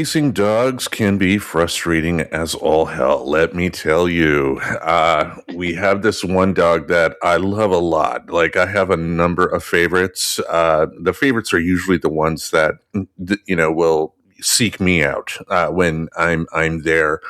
Policing dogs can be frustrating as all hell, let me tell you. We have this one dog that I love a lot. Like, I have a number of favorites. The favorites are usually the ones that, will seek me out when I'm there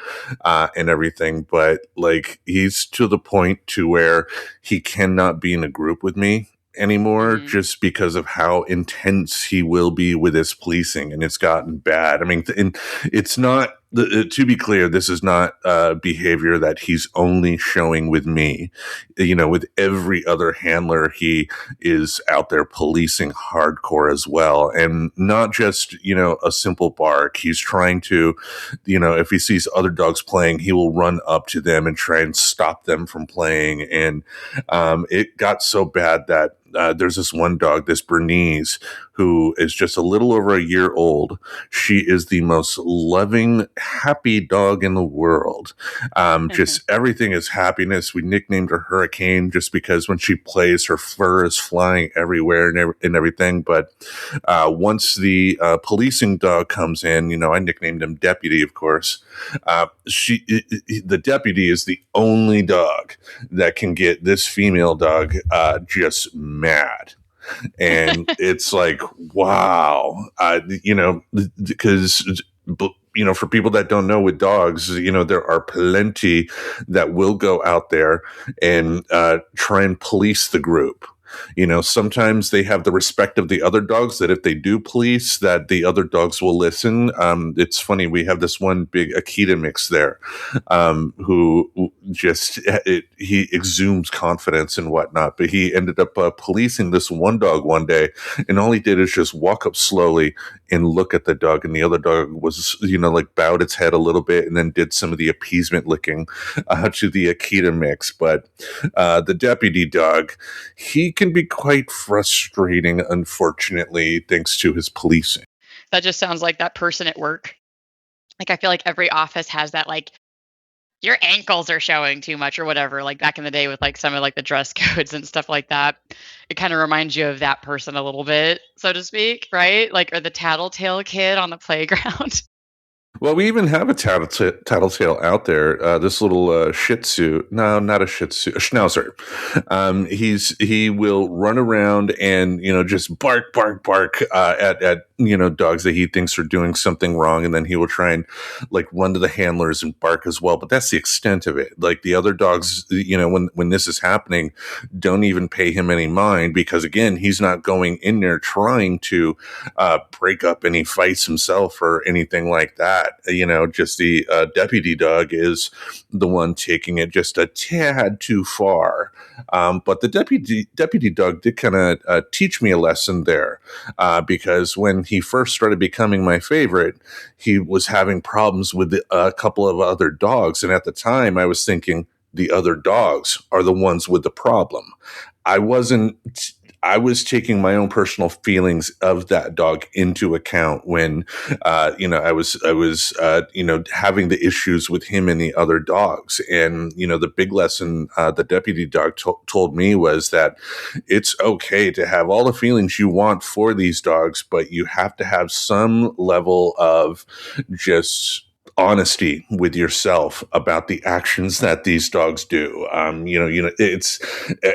and everything. But like, he's to the point to where he cannot be in a group with me anymore Mhm. just because of how intense he will be with his policing, and it's gotten bad. I mean, and it's not to be clear, this is not behavior that he's only showing with me. With every other handler, he is out there policing hardcore as well, and not just a simple bark. He's trying to, if he sees other dogs playing, he will run up to them and try and stop them from playing. And it got so bad that there's this one dog, this Bernese, who is just a little over a year old. She is the most loving, happy dog in the world. Just everything is happiness. We nicknamed her Hurricane just because when she plays, her fur is flying everywhere and everything. But once the policing dog comes in, I nicknamed him Deputy, of course. The deputy is the only dog that can get this female dog just mad. And it's like, wow, because for people that don't know with dogs, there are plenty that will go out there and try and police the group. Sometimes they have the respect of the other dogs that if they do police, that the other dogs will listen. It's funny. We have this one big Akita mix there, who just, he exudes confidence and whatnot, but he ended up policing this one dog one day, and all he did is just walk up slowly and look at the dog, and the other dog was, like bowed its head a little bit and then did some of the appeasement licking to the Akita mix. But the deputy dog, he can be quite frustrating, unfortunately, thanks to his policing. That just sounds like that person at work. Like, I feel like every office has that, like, your ankles are showing too much or whatever, like back in the day with like some of like the dress codes and stuff like that. It kind of reminds you of that person a little bit, so to speak, right? Like, or the tattletale kid on the playground. Well, we even have a tattletale out there. This little Shih Tzu, no, not a Shih Tzu, a Schnauzer. He will run around and just bark, bark, bark at dogs that he thinks are doing something wrong, and then he will try and like run to the handlers and bark as well. But that's the extent of it. Like, the other dogs, when this is happening, don't even pay him any mind, because again, he's not going in there trying to break up any fights himself or anything like that. Just the deputy dog is the one taking it just a tad too far. But the deputy dog did kind of teach me a lesson there, because when he first started becoming my favorite, he was having problems with a couple of other dogs. And at the time, I was thinking the other dogs are the ones with the problem. I wasn't. I was taking my own personal feelings of that dog into account when, I was having the issues with him and the other dogs. And, the big lesson the deputy dog told me was that it's okay to have all the feelings you want for these dogs, but you have to have some level of just honesty with yourself about the actions that these dogs do. It's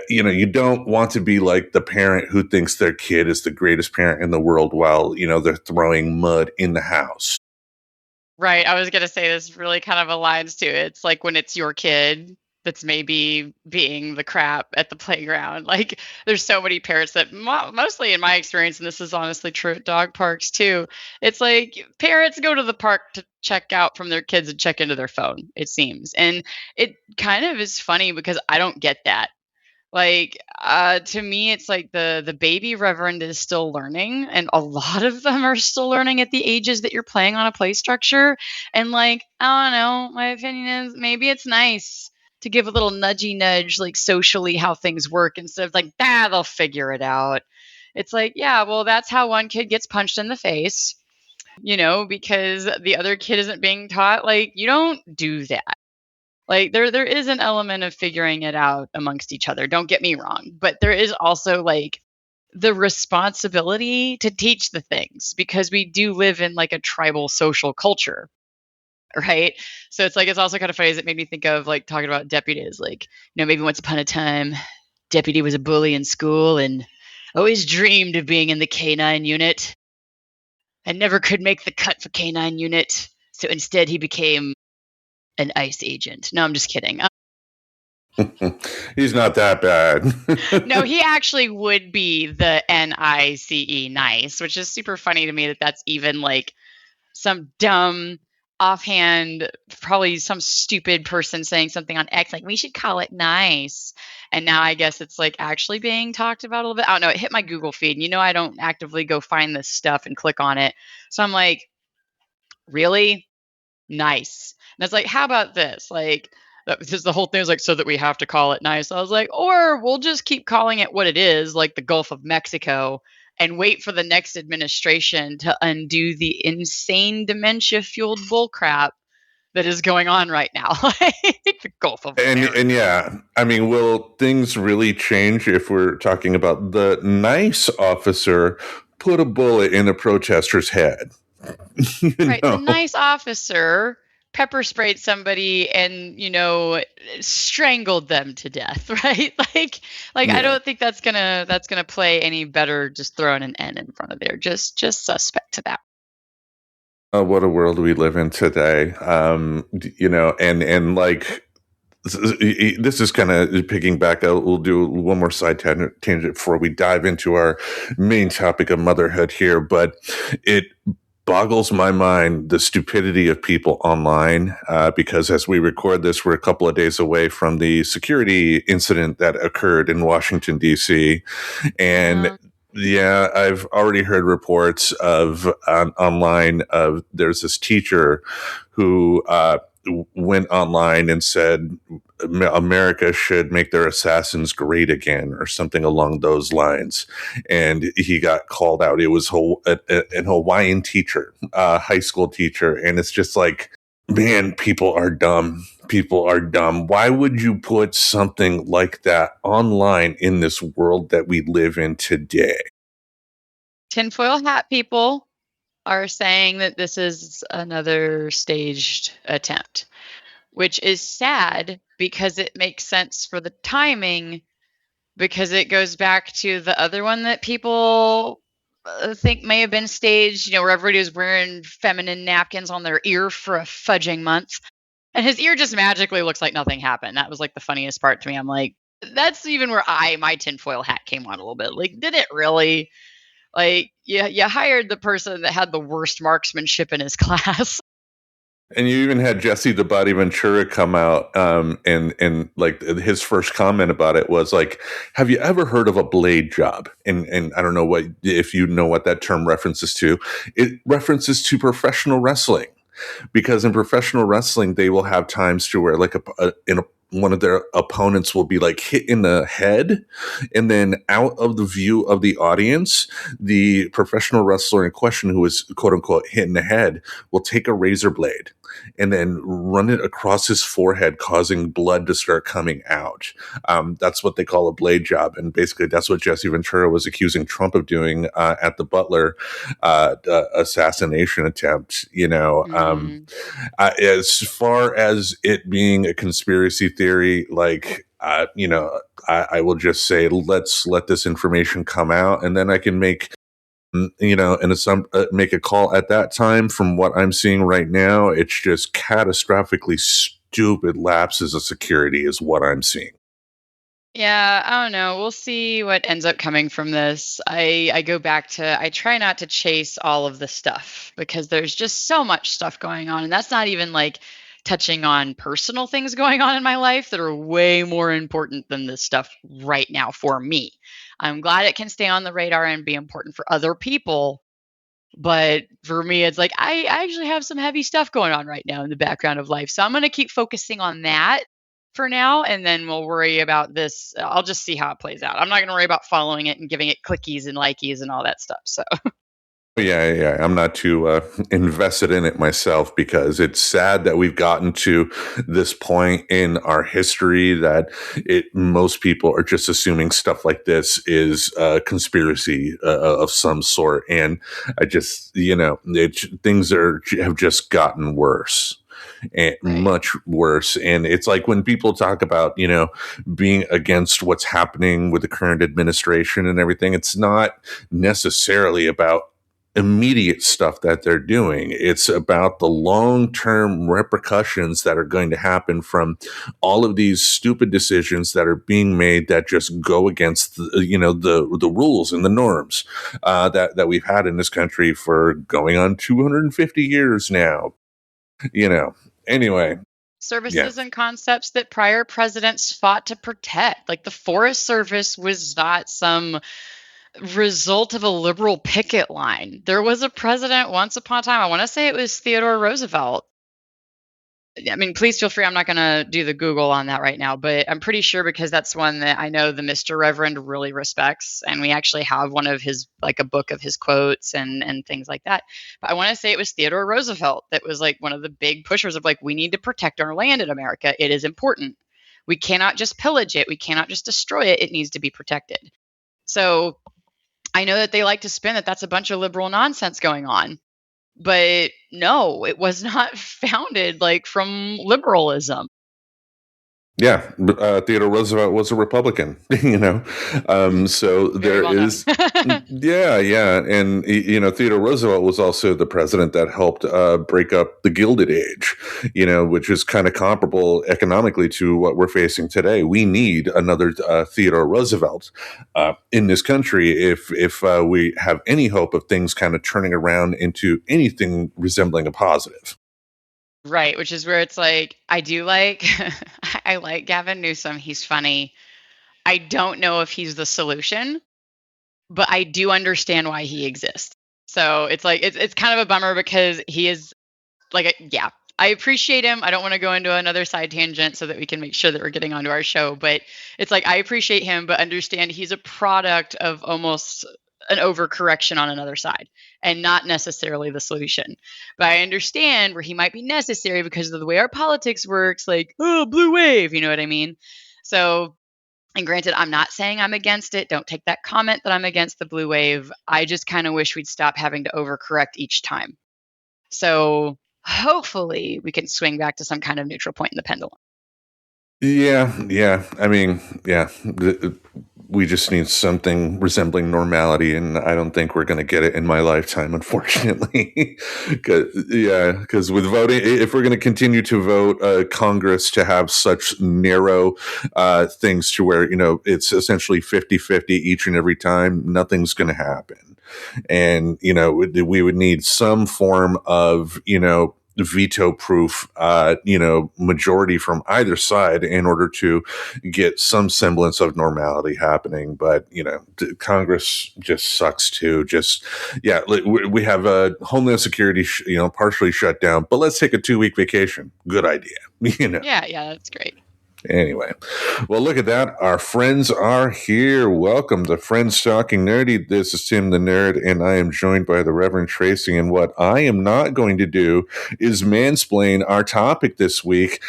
you don't want to be like the parent who thinks their kid is the greatest parent in the world while they're throwing mud in the house. Right. I was going to say this really kind of aligns to it. It's like when it's your kid that's maybe being the crap at the playground. Like, there's so many parents that mostly in my experience, and this is honestly true at dog parks too. It's like parents go to the park to check out from their kids and check into their phone, it seems. And it kind of is funny because I don't get that. Like, to me, it's like the baby Reverend is still learning, and a lot of them are still learning at the ages that you're playing on a play structure. And like, I don't know, my opinion is maybe it's nice to give a little nudgy nudge, like socially how things work, instead of like, they'll figure it out. It's like, yeah, well, that's how one kid gets punched in the face, because the other kid isn't being taught. Like, you don't do that. Like, there is an element of figuring it out amongst each other, don't get me wrong, but there is also, like, the responsibility to teach the things because we do live in like a tribal social culture, right? So it's like it's also kind of funny as it made me think of like talking about deputies, like, maybe once upon a time, deputy was a bully in school and always dreamed of being in the K9 unit and never could make the cut for K9 unit. So instead he became an ICE agent. No, I'm just kidding. He's not that bad. No, he actually would be the NICE, nice, which is super funny to me that that's even like some dumb offhand, probably some stupid person saying something on X, like we should call it nice. And now I guess it's like actually being talked about a little bit. I don't know. It hit my Google feed. And I don't actively go find this stuff and click on it. So I'm like, really? Nice. And it's like, how about this? Like, because the whole thing is like, so that we have to call it nice. I was like, or we'll just keep calling it what it is, like the Gulf of Mexico, and wait for the next administration to undo the insane dementia fueled bullcrap that is going on right now. Like the Gulf of America. And yeah, I mean, will things really change if we're talking about the nice officer put a bullet in a protester's head? you Right. The know? nice officer pepper sprayed somebody and, strangled them to death, right? Like I Yeah. don't think that's gonna play any better just throwing an N in front of there. Just suspect to that. What a world we live in today. And like this is kind of picking back out. We'll do one more side tangent before we dive into our main topic of motherhood here. But it boggles my mind the stupidity of people online because as we record this, we're a couple of days away from the security incident that occurred in Washington, D.C. And Yeah. yeah, I've already heard reports of online of there's this teacher who went online and said America should make their assassins great again or something along those lines. And he got called out. It was an Hawaiian teacher, high school teacher. And it's just like, man, people are dumb. People are dumb. Why would you put something like that online in this world that we live in today? Tinfoil hat people are saying that this is another staged attempt, which is sad because it makes sense for the timing because it goes back to the other one that people think may have been staged, where everybody was wearing feminine napkins on their ear for a fudging month. And his ear just magically looks like nothing happened. That was like the funniest part to me. I'm like, that's even where my tinfoil hat came on a little bit. Like, did it really? Like, you hired the person that had the worst marksmanship in his class. And you even had Jesse the Body Ventura come out, and like his first comment about it was like, "Have you ever heard of a blade job?" And I don't know what if you know what that term references to. It references to professional wrestling because in professional wrestling they will have times to where like one of their opponents will be like hit in the head and then out of the view of the audience the professional wrestler in question who is quote unquote hit in the head will take a razor blade and then run it across his forehead causing blood to start coming out. That's what they call a blade job, and basically that's what Jesse Ventura was accusing Trump of doing at the Butler assassination attempt. Mm. As far as it being a conspiracy theory, like I will just say let's let this information come out, and then I can make make a call at that time. From what I'm seeing right now, it's just catastrophically stupid lapses of security is what I'm seeing. Yeah, I don't know. We'll see what ends up coming from this. I go back to I try not to chase all of the stuff because there's just so much stuff going on, and that's not even like touching on personal things going on in my life that are way more important than this stuff right now for me. I'm glad it can stay on the radar and be important for other people, but for me, it's like I actually have some heavy stuff going on right now in the background of life. So I'm going to keep focusing on that for now. And then we'll worry about this. I'll just see how it plays out. I'm not going to worry about following it and giving it clickies and likies and all that stuff. So, Yeah. I'm not too invested in it myself because it's sad that we've gotten to this point in our history that most people are just assuming stuff like this is a conspiracy of some sort, and I just things have just gotten worse and Right. much worse. And it's like when people talk about being against what's happening with the current administration and everything, it's not necessarily about immediate stuff that they're doing. It's about the long-term repercussions that are going to happen from all of these stupid decisions that are being made that just go against the rules and the norms that we've had in this country for going on 250 years now. You know. Anyway, yeah. Services and concepts that prior presidents fought to protect. Like the Forest Service was not some result of a liberal picket line. There was a president once upon a time, I want to say it was Theodore Roosevelt. I mean, please feel free. I'm not going to do the Google on that right now, but I'm pretty sure because that's one that I know the Mr. Reverend really respects. And we actually have one of his, like a book of his quotes and things like that. But I want to say it was Theodore Roosevelt that was like one of the big pushers of like, we need to protect our land in America. It is important. We cannot just pillage it. We cannot just destroy it. It needs to be protected. So I know that they like to spin that that's a bunch of liberal nonsense going on. But no, it was not founded like from liberalism. Yeah, Theodore Roosevelt was a Republican, so Very there well known. is, yeah, and Theodore Roosevelt was also the president that helped break up the Gilded Age, which is kind of comparable economically to what we're facing today. We need another Theodore Roosevelt in this country if we have any hope of things kind of turning around into anything resembling a positive. Right, which is where it's like I do like I like Gavin Newsom, he's funny. I don't know if he's the solution, but I do understand why he exists. So it's like it's kind of a bummer because he is like yeah, I appreciate him. I don't want to go into another side tangent so that we can make sure that we're getting onto our show, but it's like I appreciate him but understand he's a product of almost an overcorrection on another side and not necessarily the solution. But I understand where he might be necessary because of the way our politics works, like, oh, blue wave, you know what I mean? So, and granted, I'm not saying I'm against it. Don't take that comment that I'm against the blue wave. I just kind of wish we'd stop having to overcorrect each time. So hopefully we can swing back to some kind of neutral point in the pendulum. Yeah. I mean, yeah. We just need something resembling normality, and I don't think we're going to get it in my lifetime, unfortunately. Because with voting, if we're going to continue to vote Congress to have such narrow things to where it's essentially 50-50 each and every time, nothing's going to happen. And we would need some form of veto proof majority from either side in order to get some semblance of normality happening. But Congress just sucks too. Just we have Homeland Security partially shut down, but let's take a 2-week vacation. Good idea. Yeah, that's great. Anyway, well, look at that. Our friends are here. Welcome to Friends Talking Nerdy. This is Tim the Nerd, and I am joined by the Reverend Tracy. And what I am not going to do is mansplain our topic this week.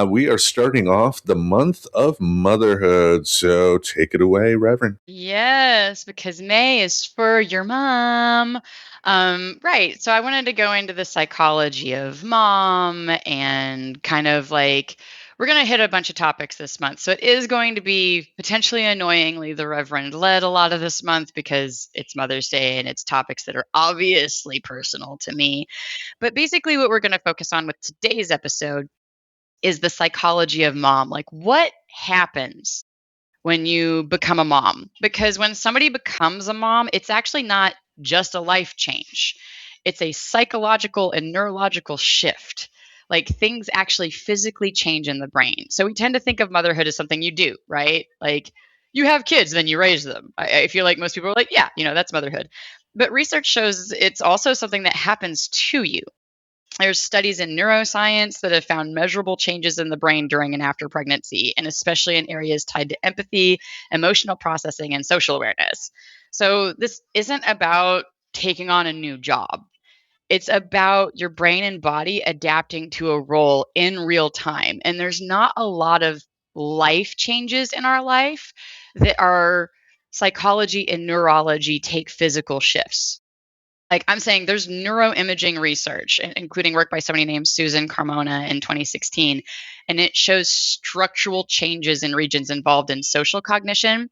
We are starting off the month of motherhood. So take it away, Reverend. Yes, because May is for your mom. Right. So I wanted to go into the psychology of mom and kind of like we're going to hit a bunch of topics this month. So it is going to be potentially annoyingly the Reverend led a lot of this month because it's Mother's Day and it's topics that are obviously personal to me. But basically, what we're going to focus on with today's episode is the psychology of mom. Like, what happens when you become a mom? Because when somebody becomes a mom, it's actually not just a life change, it's a psychological and neurological shift. Like things actually physically change in the brain. So we tend to think of motherhood as something you do, right? Like you have kids, then you raise them. I feel like most people are like, yeah, that's motherhood. But research shows it's also something that happens to you. There's studies in neuroscience that have found measurable changes in the brain during and after pregnancy, and especially in areas tied to empathy, emotional processing, and social awareness. So this isn't about taking on a new job. It's about your brain and body adapting to a role in real time. And there's not a lot of life changes in our life that our psychology and neurology take physical shifts. Like I'm saying, there's neuroimaging research, including work by somebody named Susan Carmona in 2016, and it shows structural changes in regions involved in social cognition,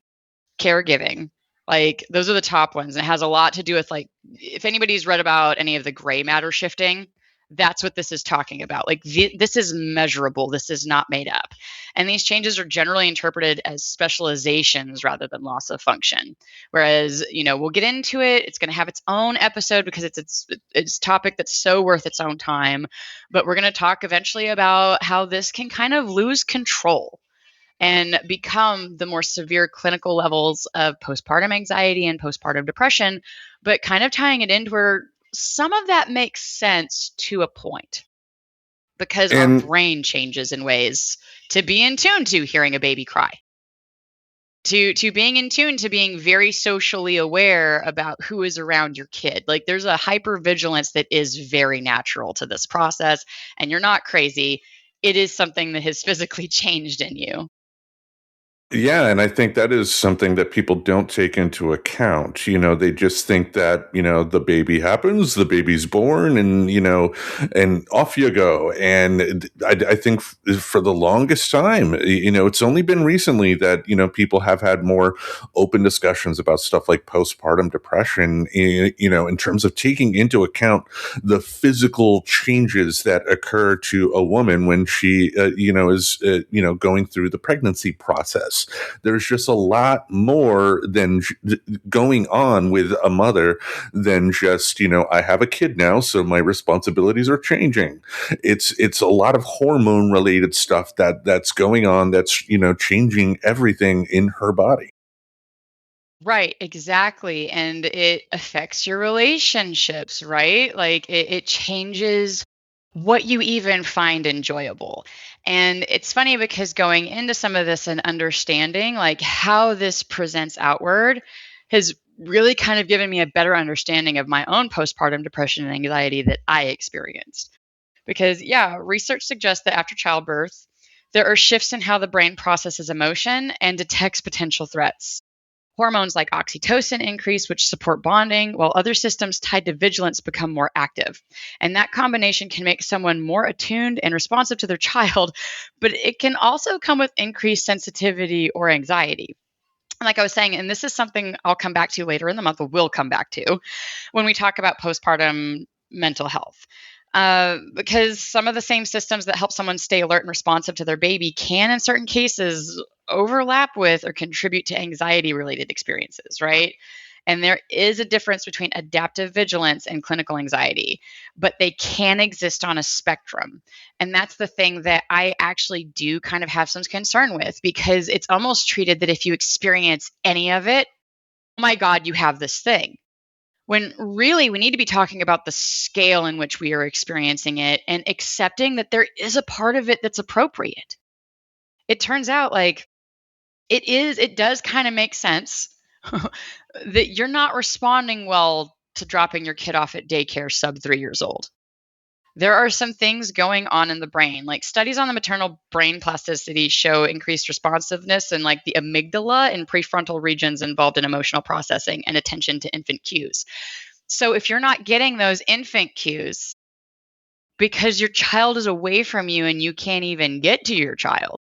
caregiving. Like those are the top ones. And it has a lot to do with like if anybody's read about any of the gray matter shifting, that's what this is talking about. Like this is measurable. This is not made up. And these changes are generally interpreted as specializations rather than loss of function. Whereas, we'll get into it. It's going to have its own episode because it's topic that's so worth its own time. But we're going to talk eventually about how this can kind of lose control and become the more severe clinical levels of postpartum anxiety and postpartum depression, but kind of tying it into where some of that makes sense to a point because our And brain changes in ways to be in tune to hearing a baby cry. To being in tune to being very socially aware about who is around your kid. Like there's a hypervigilance that is very natural to this process, and you're not crazy. It is something that has physically changed in you. yeah, and I think that is something that people don't take into account. They just think that, the baby happens, the baby's born, and off you go. And I think for the longest time, it's only been recently that, people have had more open discussions about stuff like postpartum depression, in terms of taking into account the physical changes that occur to a woman when she, is, going through the pregnancy process. There's just a lot more than going on with a mother than just, I have a kid now, so my responsibilities are changing. It's a lot of hormone related stuff that's going on that's, changing everything in her body. Right, exactly. And it affects your relationships, right? Like it changes what you even find enjoyable. And it's funny because going into some of this and understanding like how this presents outward has really kind of given me a better understanding of my own postpartum depression and anxiety that I experienced. Because, yeah, research suggests that after childbirth, there are shifts in how the brain processes emotion and detects potential threats. Hormones like oxytocin increase, which support bonding, while other systems tied to vigilance become more active. And that combination can make someone more attuned and responsive to their child, but it can also come with increased sensitivity or anxiety. And like I was saying, and this is something I'll come back to later in the month, or will come back to when we talk about postpartum mental health. Because some of the same systems that help someone stay alert and responsive to their baby can, in certain cases, overlap with or contribute to anxiety related experiences, right? And there is a difference between adaptive vigilance and clinical anxiety, but they can exist on a spectrum. And that's the thing that I actually do kind of have some concern with because it's almost treated that if you experience any of it, oh my God, you have this thing. When really we need to be talking about the scale in which we are experiencing it and accepting that there is a part of it that's appropriate. It turns out like it does kind of make sense that you're not responding well to dropping your kid off at daycare sub 3 years old. There are some things going on in the brain. Like studies on the maternal brain plasticity show increased responsiveness in like the amygdala and prefrontal regions involved in emotional processing and attention to infant cues. So if you're not getting those infant cues because your child is away from you and you can't even get to your child,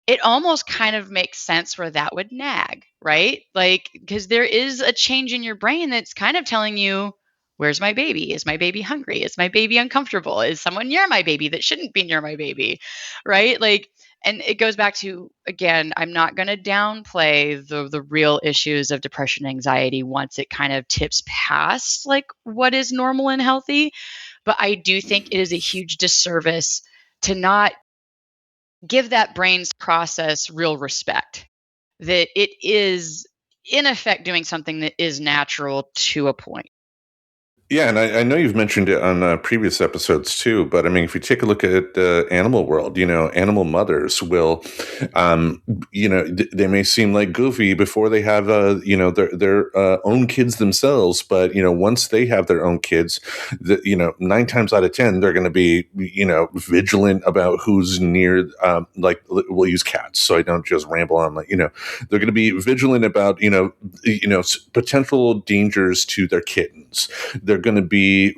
it almost kind of makes sense where that would nag, right? Like, because there is a change in your brain that's kind of telling you, where's my baby? Is my baby hungry? Is my baby uncomfortable? Is someone near my baby that shouldn't be near my baby? Right? Like, and it goes back to, again, I'm not going to downplay the real issues of depression and anxiety once it kind of tips past like what is normal and healthy. But I do think it is a huge disservice to not give that brain's process real respect, that it is in effect doing something that is natural to a point. Yeah, and I know you've mentioned it on previous episodes too, but I mean, if you take a look at the animal world, animal mothers will, um, they may seem like goofy before they have, their own kids themselves, but once they have their own kids, nine times out of ten, they're going to be, vigilant about who's near. Like we'll use cats, so I don't just ramble on. Like they're going to be vigilant about potential dangers to their kittens. They're going to be,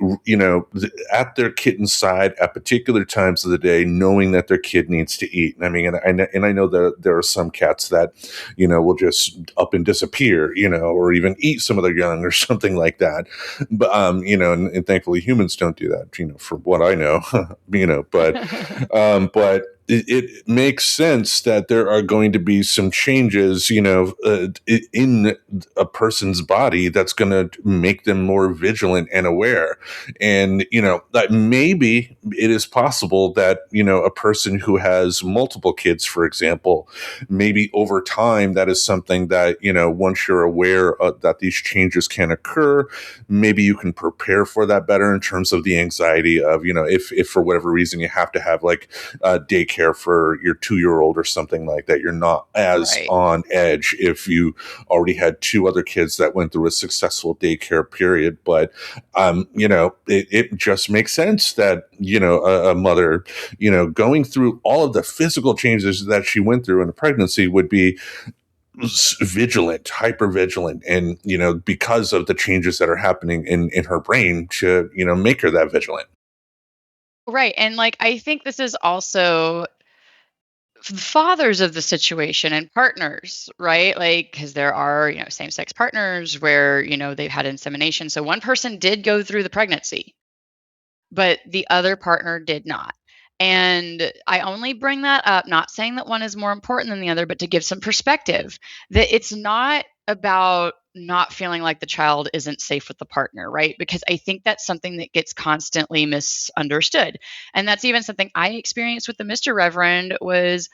at their kitten's side at particular times of the day, knowing that their kid needs to eat. And I mean, and I know that there are some cats that, will just up and disappear, or even eat some of their young or something like that. But, and thankfully humans don't do that, for what I know, but it makes sense that there are going to be some changes, in a person's body that's going to make them more vigilant and aware. And, that maybe it is possible that, a person who has multiple kids, for example, maybe over time, that is something that, once you're aware that these changes can occur, maybe you can prepare for that better in terms of the anxiety of, if for whatever reason you have to have like daycare for your 2-year old or something like that, you're not as Right. on edge if you already had 2 other kids that went through a successful daycare period. But it just makes sense that a mother going through all of the physical changes that she went through in a pregnancy would be vigilant, hyper vigilant, and because of the changes that are happening in her brain to make her that vigilant. Right. And like, I think this is also fathers of the situation and partners, right? Like, because there are, same sex partners where, they've had insemination. So one person did go through the pregnancy, but the other partner did not. And I only bring that up, not saying that one is more important than the other, but to give some perspective that it's not about not feeling like the child isn't safe with the partner, right? Because I think that's something that gets constantly misunderstood. And that's even something I experienced with the Mr. Reverend was,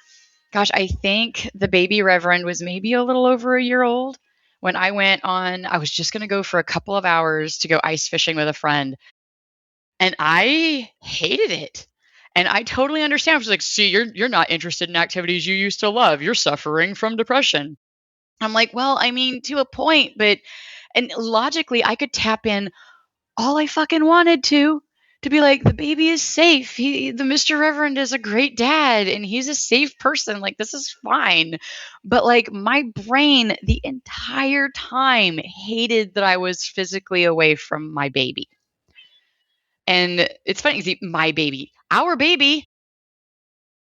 gosh, I think the baby Reverend was maybe a little over a year old when I was just going to go for a couple of hours to go ice fishing with a friend, and I hated it. And I totally understand. I was like, "See, you're not interested in activities you used to love. You're suffering from depression." I'm like, "Well, I mean, to a point, but," and logically, I could tap in all I fucking wanted to be like, "The baby is safe. The Mr. Reverend is a great dad and he's a safe person. Like, this is fine." But like my brain the entire time hated that I was physically away from my baby. And it's funny, see, my baby, our baby,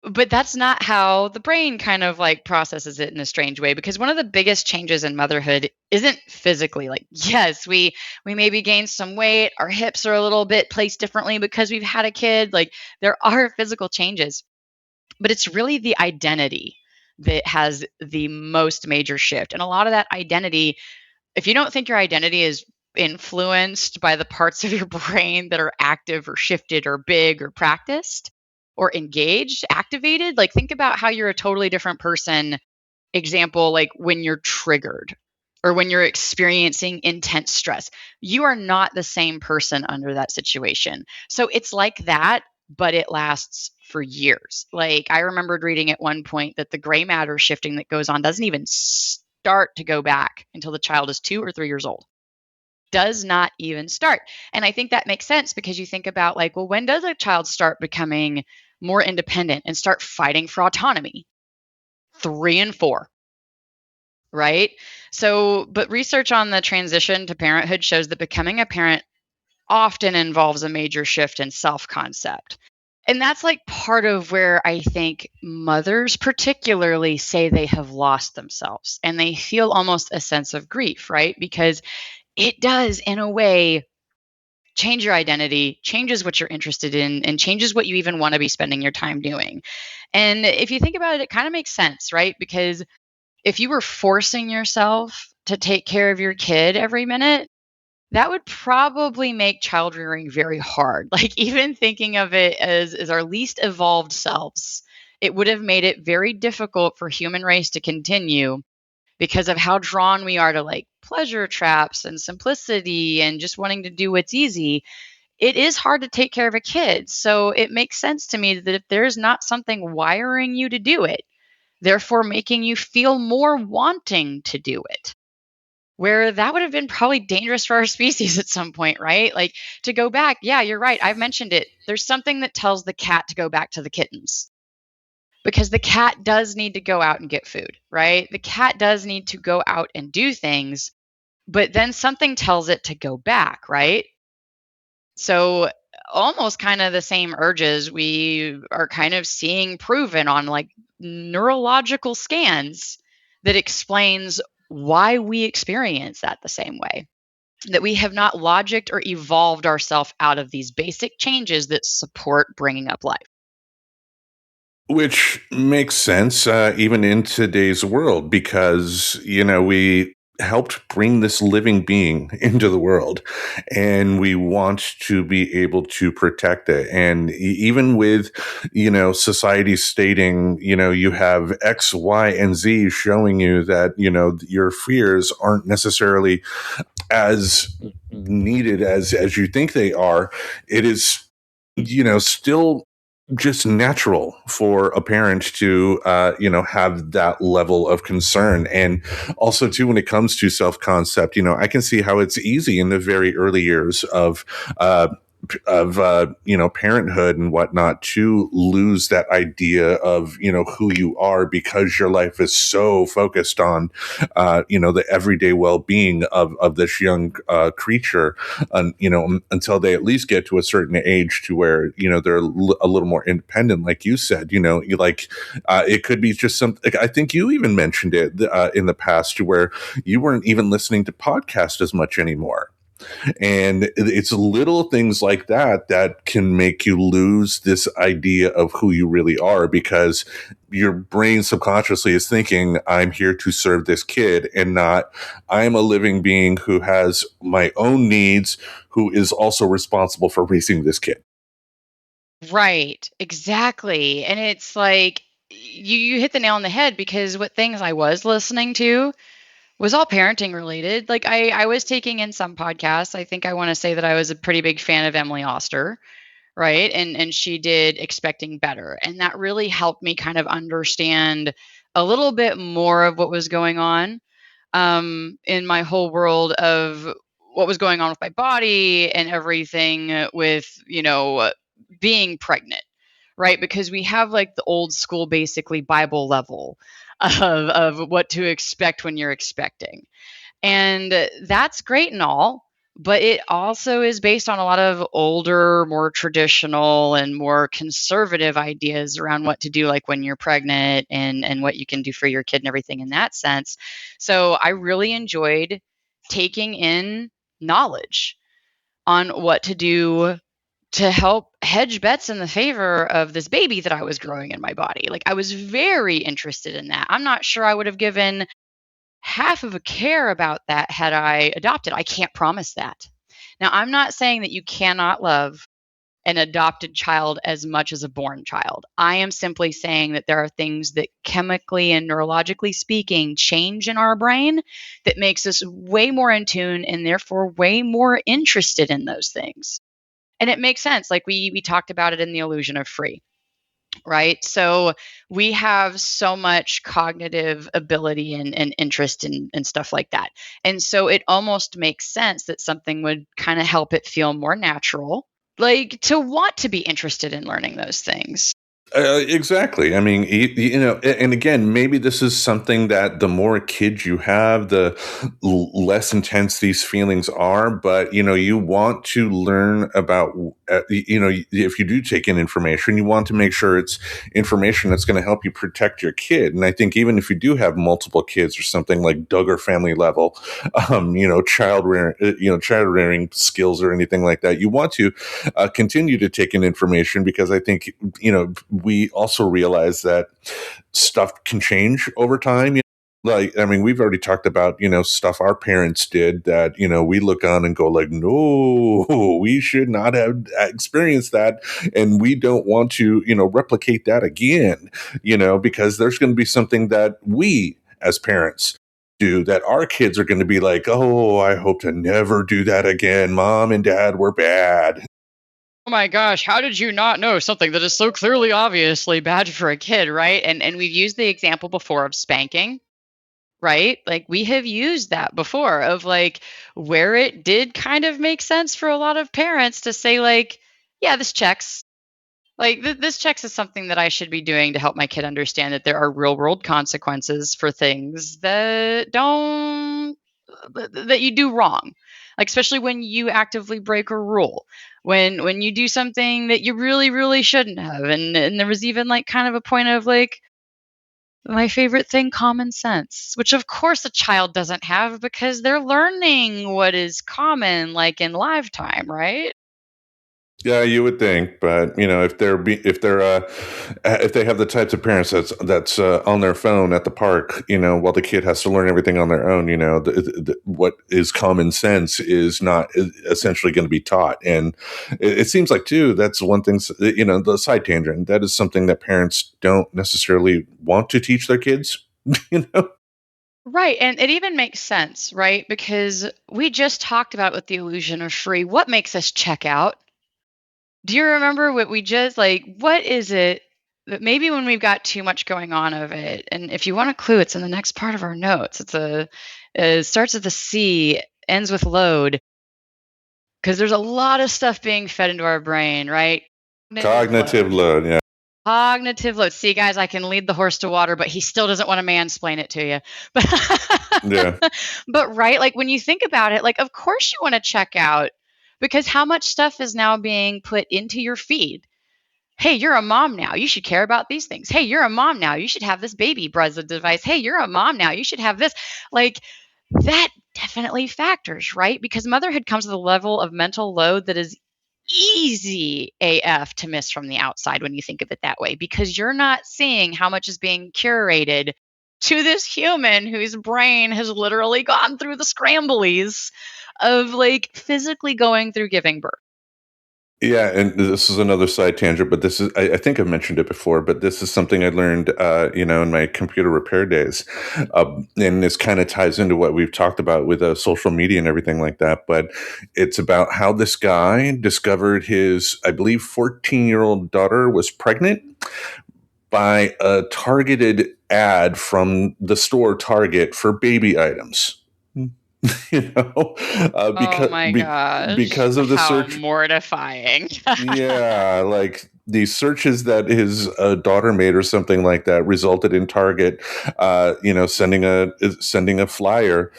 but that's not how the brain kind of like processes it in a strange way, because one of the biggest changes in motherhood isn't physically. Like, yes, we maybe gained some weight, our hips are a little bit placed differently because we've had a kid. Like, there are physical changes, but it's really the identity that has the most major shift. And a lot of that identity, if you don't think your identity is influenced by the parts of your brain that are active or shifted or big or practiced or engaged, activated, like think about how you're a totally different person. Example, like when you're triggered or when you're experiencing intense stress, you are not the same person under that situation. So it's like that, but it lasts for years. Like, I remembered reading at one point that the gray matter shifting that goes on doesn't even start to go back until the child is 2 or 3 years old. Does not even start. And I think that makes sense because you think about, like, well, when does a child start becoming more independent and start fighting for autonomy? 3 and 4, right? So, but research on the transition to parenthood shows that becoming a parent often involves a major shift in self concept. And that's like part of where I think mothers, particularly, say they have lost themselves and they feel almost a sense of grief, right? Because it does, in a way, change your identity, changes what you're interested in, and changes what you even want to be spending your time doing. And if you think about it, it kind of makes sense, right? Because if you were forcing yourself to take care of your kid every minute, that would probably make child rearing very hard. Like, even thinking of it as our least evolved selves, it would have made it very difficult for human race to continue because of how drawn we are to like pleasure traps and simplicity and just wanting to do what's easy. It is hard to take care of a kid. So it makes sense to me that if there's not something wiring you to do it, therefore making you feel more wanting to do it, where that would have been probably dangerous for our species at some point, right? Like to go back, yeah, you're right. I've mentioned it. There's something that tells the cat to go back to the kittens because the cat does need to go out and get food, right? The cat does need to go out and do things, but then something tells it to go back, right? So almost kind of the same urges we are kind of seeing proven on like neurological scans that explains why we experience that the same way. That we have not logicked or evolved ourselves out of these basic changes that support bringing up life. Which makes sense, even in today's world, because, we helped bring this living being into the world and we want to be able to protect it. And even with, society stating, you have X, Y, and Z showing you that, your fears aren't necessarily as needed as you think they are, it is, still just natural for a parent to have that level of concern. And also too, when it comes to self-concept, I can see how it's easy in the very early years uh parenthood and whatnot to lose that idea of who you are, because your life is so focused on the everyday well-being of this young creature, until they at least get to a certain age to where they're a little more independent, like you said. You like it could be just some, like, I think you even mentioned it in the past, to where you weren't even listening to podcasts as much anymore. And it's little things like that that can make you lose this idea of who you really are, because your brain subconsciously is thinking, I'm here to serve this kid, and not, I'm a living being who has my own needs, who is also responsible for raising this kid. Right, exactly. And it's like you hit the nail on the head because what things I was listening to was all parenting related. Like I was taking in some podcasts. I think I want to say that I was a pretty big fan of Emily Oster, right? And she did Expecting Better. And that really helped me kind of understand a little bit more of what was going on in my whole world of what was going on with my body and everything with, being pregnant, right? Because we have like the old school, basically Bible level of what to expect when you're expecting. And that's great and all, but it also is based on a lot of older, more traditional and more conservative ideas around what to do, like when you're pregnant and what you can do for your kid and everything in that sense. So I really enjoyed taking in knowledge on what to do to help hedge bets in the favor of this baby that I was growing in my body. Like I was very interested in that. I'm not sure I would have given half of a care about that had I adopted. I can't promise that. Now, I'm not saying that you cannot love an adopted child as much as a born child. I am simply saying that there are things that chemically and neurologically speaking change in our brain that makes us way more in tune and therefore way more interested in those things. And it makes sense. Like we talked about it in the illusion of free, right? So we have so much cognitive ability and interest and stuff like that. And so it almost makes sense that something would kind of help it feel more natural, like to want to be interested in learning those things. Exactly. I mean, and again, maybe this is something that the more kids you have, the less intense these feelings are. But, you want to learn about, if you do take in information, you want to make sure it's information that's going to help you protect your kid. And I think even if you do have multiple kids or something like Duggar family level, child rearing skills or anything like that, you want to continue to take in information, because I think, we also realize that stuff can change over time. Like, I mean, we've already talked about, stuff our parents did that, we look on and go like, no, we should not have experienced that. And we don't want to, replicate that again, because there's going to be something that we as parents do that our kids are going to be like, oh, I hope to never do that again. Mom and dad were bad. Oh my gosh, how did you not know something that is so clearly obviously bad for a kid, right? And we've used the example before of spanking, right? Like we have used that before of like where it did kind of make sense for a lot of parents to say like, yeah, this checks. Like this checks is something that I should be doing to help my kid understand that there are real world consequences for things that don't that you do wrong. Like especially when you actively break a rule. When you do something that you really shouldn't have. And there was even like kind of a point of like my favorite thing, common sense, which of course a child doesn't have because they're learning what is common like in lifetime, right? Yeah, you would think, but if they have the types of parents that's on their phone at the park, while the kid has to learn everything on their own, what is common sense is not essentially going to be taught, and it seems like too that's one thing. The side tangent, that is something that parents don't necessarily want to teach their kids. you know. Right. And it even makes sense, right? Because we just talked about with the illusion of free. What makes us check out? Do you remember what we just like? What is it that maybe when we've got too much going on of it? And if you want a clue, it's in the next part of our notes. It starts with a C, ends with load, because there's a lot of stuff being fed into our brain, right? Cognitive Cognitive load. load, yeah. Cognitive load. See, guys, I can lead the horse to water, but he still doesn't want to mansplain it to you. Yeah. But right, like when you think about it, like of course you want to check out because how much stuff is now being put into your feed? Hey, you're a mom now. You should care about these things. Hey, you're a mom now. You should have this baby brother device. Hey, you're a mom now. You should have this. Like that definitely factors, right? Because motherhood comes with a level of mental load that is easy AF to miss from the outside when you think of it that way, because you're not seeing how much is being curated to this human whose brain has literally gone through the scramblies of like physically going through giving birth. Yeah, and this is another side tangent, but I think I've mentioned it before, but this is something I learned, in my computer repair days. And this kind of ties into what we've talked about with social media and everything like that. But it's about how this guy discovered his, I believe, 14-year-old daughter was pregnant by a targeted ad from the store Target for baby items. you know, Oh my gosh. because of the How search. mortifying. Yeah, like these searches that his daughter made or something like that resulted in Target, sending a flyer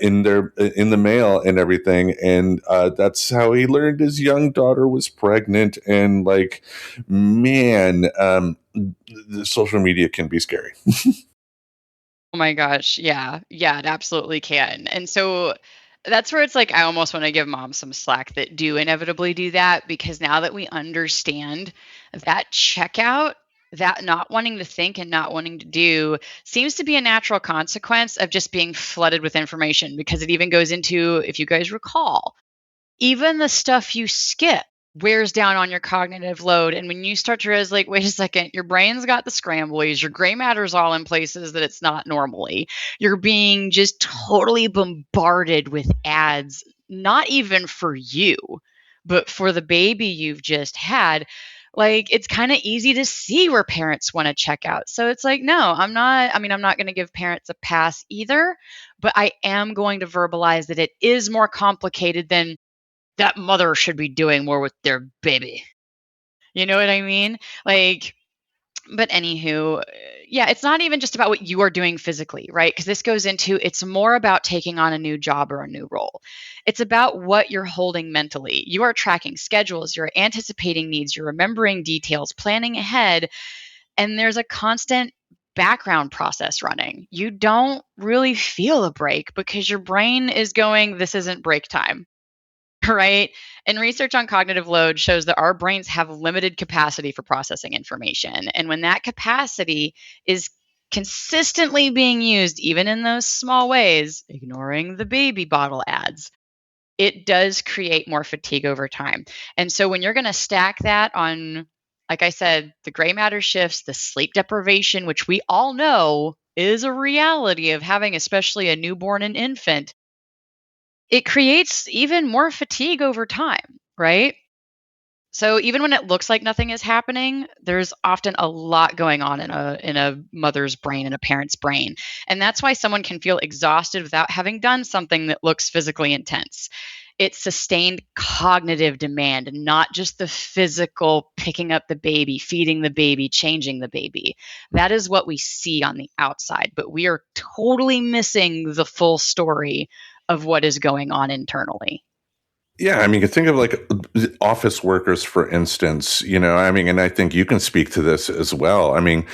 in the mail and everything, and that's how he learned his young daughter was pregnant. And like, man, the social media can be scary. Oh my gosh. Yeah. Yeah, it absolutely can. And so that's where it's like I almost want to give moms some slack that do inevitably do that because now that we understand that checkout, that not wanting to think and not wanting to do seems to be a natural consequence of just being flooded with information because it even goes into, if you guys recall, even the stuff you skip wears down on your cognitive load. And when you start to realize, like, wait a second, your brain's got the scramblies, your gray matter's all in places that it's not normally. You're being just totally bombarded with ads, not even for you, but for the baby you've just had. Like, it's kind of easy to see where parents want to check out. So it's like, no, I'm not going to give parents a pass either, but I am going to verbalize that it is more complicated than that mother should be doing more with their baby. You know what I mean? Like, but anywho, yeah, it's not even just about what you are doing physically, right? Because this goes into it's more about taking on a new job or a new role. It's about what you're holding mentally. You are tracking schedules, you're anticipating needs, you're remembering details, planning ahead, and there's a constant background process running. You don't really feel a break because your brain is going, this isn't break time. Right? And research on cognitive load shows that our brains have limited capacity for processing information. And when that capacity is consistently being used, even in those small ways, ignoring the baby bottle ads, it does create more fatigue over time. And so when you're going to stack that on, like I said, the gray matter shifts, the sleep deprivation, which we all know is a reality of having, especially a newborn and infant, it creates even more fatigue over time, right? So even when it looks like nothing is happening, there's often a lot going on in a mother's brain and a parent's brain. And that's why someone can feel exhausted without having done something that looks physically intense. It's sustained cognitive demand, and not just the physical picking up the baby, feeding the baby, changing the baby. That is what we see on the outside, but we are totally missing the full story of what is going on internally. Yeah, I mean, you think of like office workers, for instance, I mean, and I think you can speak to this as well. I mean,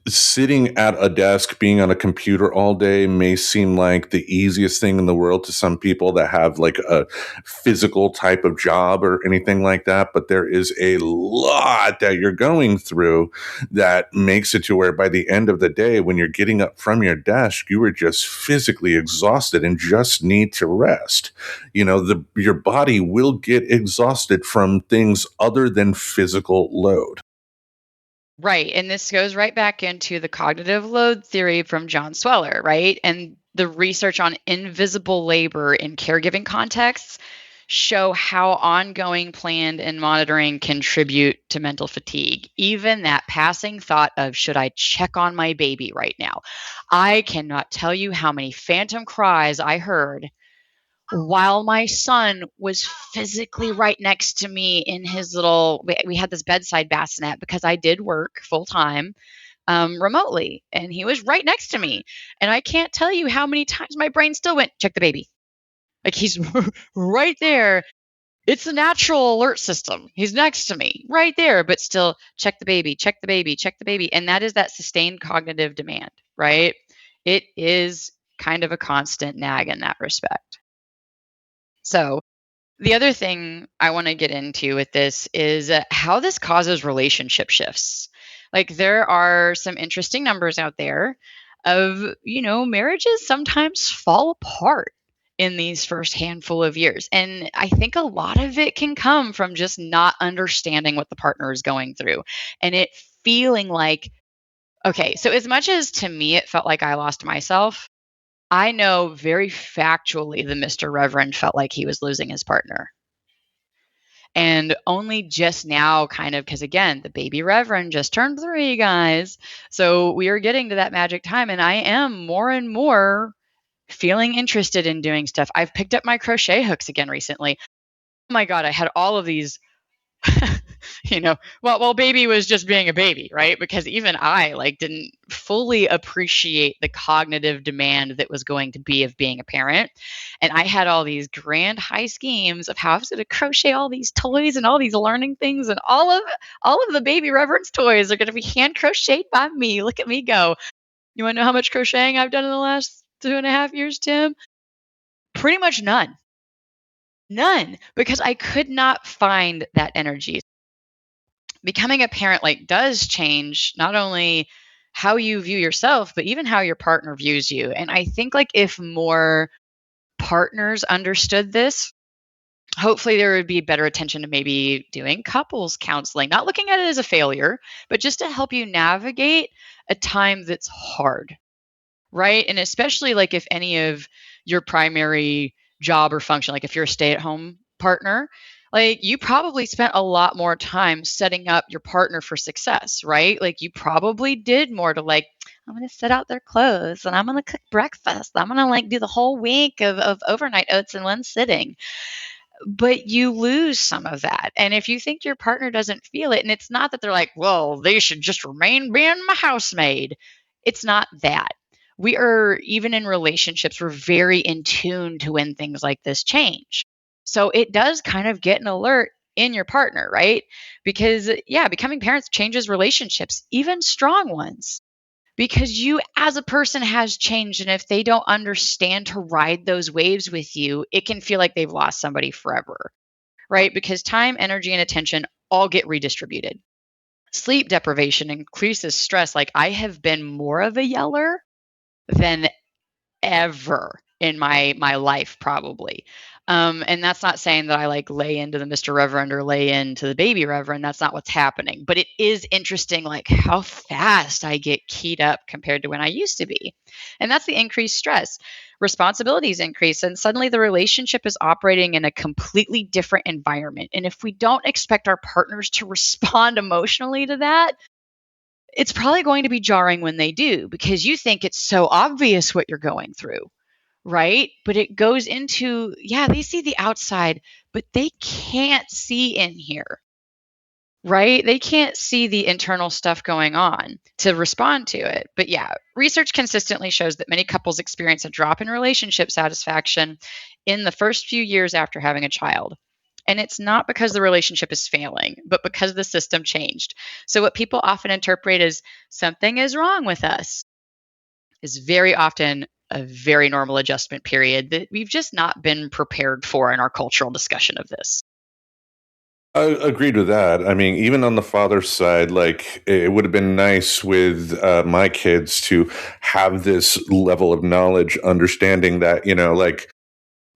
sitting at a desk, being on a computer all day may seem like the easiest thing in the world to some people that have like a physical type of job or anything like that. But there is a lot that you're going through that makes it to where by the end of the day, when you're getting up from your desk, you are just physically exhausted and just need to rest. Your body will get exhausted from things other than physical load. Right. And this goes right back into the cognitive load theory from John Sweller, right? And the research on invisible labor in caregiving contexts show how ongoing planned and monitoring contribute to mental fatigue. Even that passing thought of, should I check on my baby right now? I cannot tell you how many phantom cries I heard while my son was physically right next to me in his little, we had this bedside bassinet because I did work full time remotely, and he was right next to me. And I can't tell you how many times my brain still went, check the baby. Like he's right there. It's a natural alert system. He's next to me right there, but still check the baby, check the baby, check the baby. And that is that sustained cognitive demand, right? It is kind of a constant nag in that respect. So, the other thing I want to get into with this is how this causes relationship shifts. Like, there are some interesting numbers out there of, marriages sometimes fall apart in these first handful of years. And I think a lot of it can come from just not understanding what the partner is going through and it feeling like, okay, so as much as to me it felt like I lost myself, I know very factually that Mr. Reverend felt like he was losing his partner. And only just now, kind of, because again, the baby Reverend just turned 3, guys. So we are getting to that magic time, and I am more and more feeling interested in doing stuff. I've picked up my crochet hooks again recently. Oh my God, I had all of these well, baby was just being a baby, right? Because even I like didn't fully appreciate the cognitive demand that was going to be of being a parent. And I had all these grand high schemes of how I was going to crochet all these toys and all these learning things, and all of the baby reverence toys are going to be hand crocheted by me. Look at me go. You want to know how much crocheting I've done in the last 2.5 years, Tim? Pretty much none. None, because I could not find that energy. Becoming a parent does change not only how you view yourself but even how your partner views you. And I think if more partners understood this, hopefully there would be better attention to maybe doing couples counseling, not looking at it as a failure, but just to help you navigate a time that's hard, right? And especially if any of your primary job or function, if you're a stay-at-home partner, you probably spent a lot more time setting up your partner for success, right? You probably did more to I'm going to set out their clothes and I'm going to cook breakfast. I'm going to do the whole week of overnight oats in one sitting. But you lose some of that. And if you think your partner doesn't feel it, and it's not that they're well, they should just remain being my housemaid. It's not that. We are, even in relationships, we're very in tune to when things like this change. So it does kind of get an alert in your partner, right? Because, yeah, becoming parents changes relationships, even strong ones, because you as a person has changed. And if they don't understand to ride those waves with you, it can feel like they've lost somebody forever, right? Because time, energy, and attention all get redistributed. Sleep deprivation increases stress. I have been more of a yeller than ever in my life, probably. And that's not saying that I like lay into the Mr. Reverend or lay into the baby Reverend. That's not what's happening. But it is interesting, like how fast I get keyed up compared to when I used to be. And that's the increased stress. Responsibilities increase, and suddenly the relationship is operating in a completely different environment. And if we don't expect our partners to respond emotionally to that, it's probably going to be jarring when they do, because you think it's so obvious what you're going through, right? But it goes into, yeah, they see the outside, but they can't see in here, right? They can't see the internal stuff going on to respond to it. But yeah, research consistently shows that many couples experience a drop in relationship satisfaction in the first few years after having a child. And it's not because the relationship is failing, but because the system changed. So, what people often interpret as something is wrong with us is very often a very normal adjustment period that we've just not been prepared for in our cultural discussion of this. I agreed with that. I mean, even on the father's side, like it would have been nice with my kids to have this level of knowledge, understanding that, like,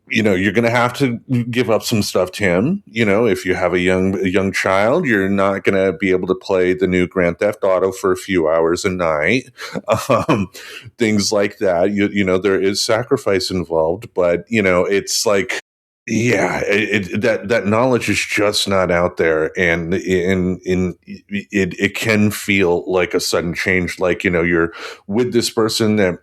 you're going to have to give up some stuff to him. If you have a young child, you're not going to be able to play the new Grand Theft Auto for a few hours a night. Um, Things like that. There is sacrifice involved, but it's like, yeah, that knowledge is just not out there, and it can feel like a sudden change. Like you're with this person that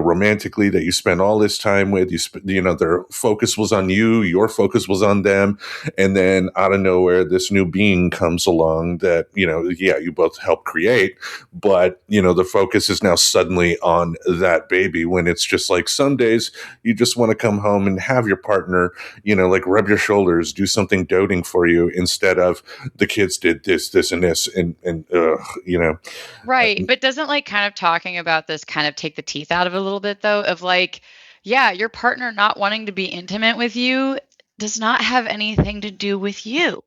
romantically, that you spend all this time with. Their focus was on you, your focus was on them, and then out of nowhere, this new being comes along that yeah, you both help create, but the focus is now suddenly on that baby. When it's just like some days you just want to come home and have your partner like rub your shoulders, do something doting for you, instead of the kids did this, and this, and Right. But doesn't like kind of talking about this kind of take the teeth out of it a little bit, though, of like, yeah, your partner not wanting to be intimate with you does not have anything to do with you.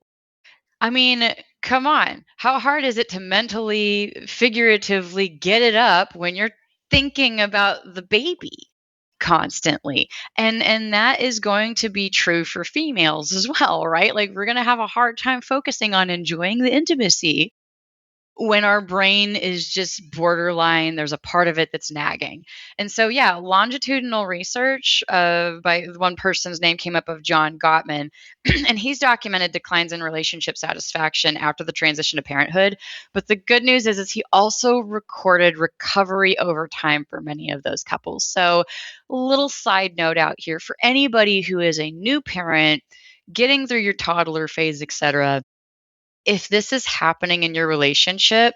I mean, come on. How hard is it to mentally, figuratively get it up when you're thinking about the baby constantly? And that is going to be true for females as well, right? Like we're going to have a hard time focusing on enjoying the intimacy when our brain is just borderline. There's a part of it that's nagging. And so, yeah, longitudinal research by one person's name came up, of John Gottman, and he's documented declines in relationship satisfaction after the transition to parenthood. But the good news is he also recorded recovery over time for many of those couples. So, little side note out here for anybody who is a new parent, getting through your toddler phase, etc. If this is happening in your relationship,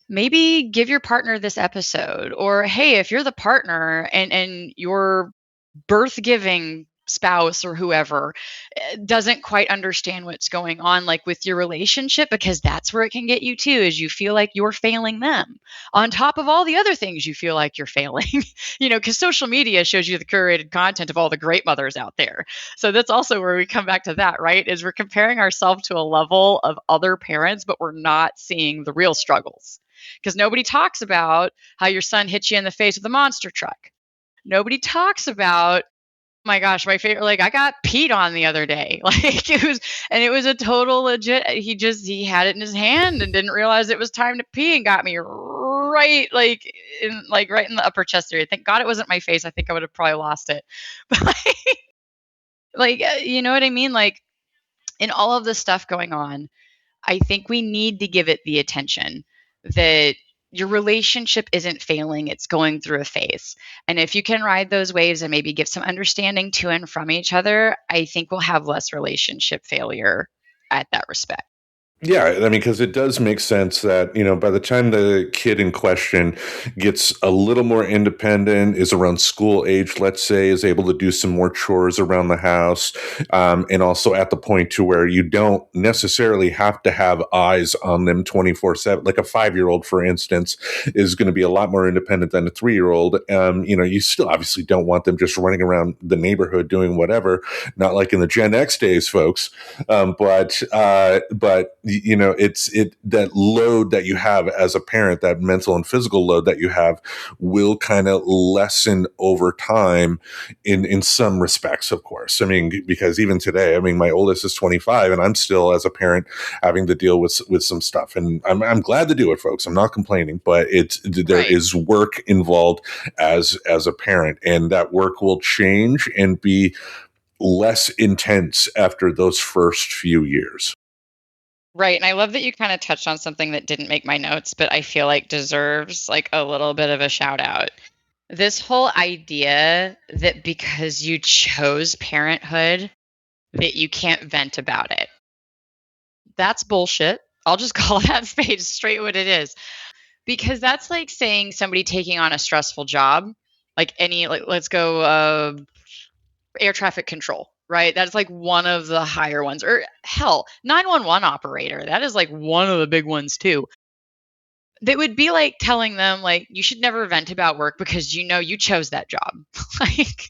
maybe give your partner this episode. Or hey, if you're the partner and your birth giving spouse or whoever doesn't quite understand what's going on, like with your relationship, because that's where it can get you too, is you feel like you're failing them on top of all the other things you feel like you're failing. Because social media shows you the curated content of all the great mothers out there. So that's also where we come back to that, right? Is we're comparing ourselves to a level of other parents, but we're not seeing the real struggles, because nobody talks about how your son hit you in the face with a monster truck. Nobody talks about, my gosh, my favorite, like I got peed on the other day. Like it was a total legit. He had it in his hand and didn't realize it was time to pee and got me right in the upper chest area. Thank God it wasn't my face. I think I would have probably lost it. But you know what I mean? Like in all of this stuff going on, I think we need to give it the attention that your relationship isn't failing, it's going through a phase. And if you can ride those waves and maybe give some understanding to and from each other, I think we'll have less relationship failure at that respect. Yeah, I mean, because it does make sense that, by the time the kid in question gets a little more independent, is around school age, let's say, is able to do some more chores around the house, and also at the point to where you don't necessarily have to have eyes on them 24/7. Like a 5-year-old, for instance, is going to be a lot more independent than a 3-year-old. You still obviously don't want them just running around the neighborhood doing whatever, not like in the Gen X days, folks. But that load that you have as a parent, that mental and physical load that you have, will kind of lessen over time in some respects, of course. I mean, because even today, I mean, my oldest is 25 and I'm still, as a parent, having to deal with some stuff, and I'm glad to do it, folks. I'm not complaining, but there Right. is work involved as a parent, and that work will change and be less intense after those first few years. Right. And I love that you kind of touched on something that didn't make my notes, but I feel like deserves like a little bit of a shout out. This whole idea that because you chose parenthood, that you can't vent about it. That's bullshit. I'll just call that spade straight what it is. Because that's like saying somebody taking on a stressful job, like let's go air traffic control, right? That's like one of the higher ones. Or hell, 911 operator. That is like one of the big ones too. That would be like telling them like you should never vent about work because you know you chose that job. Like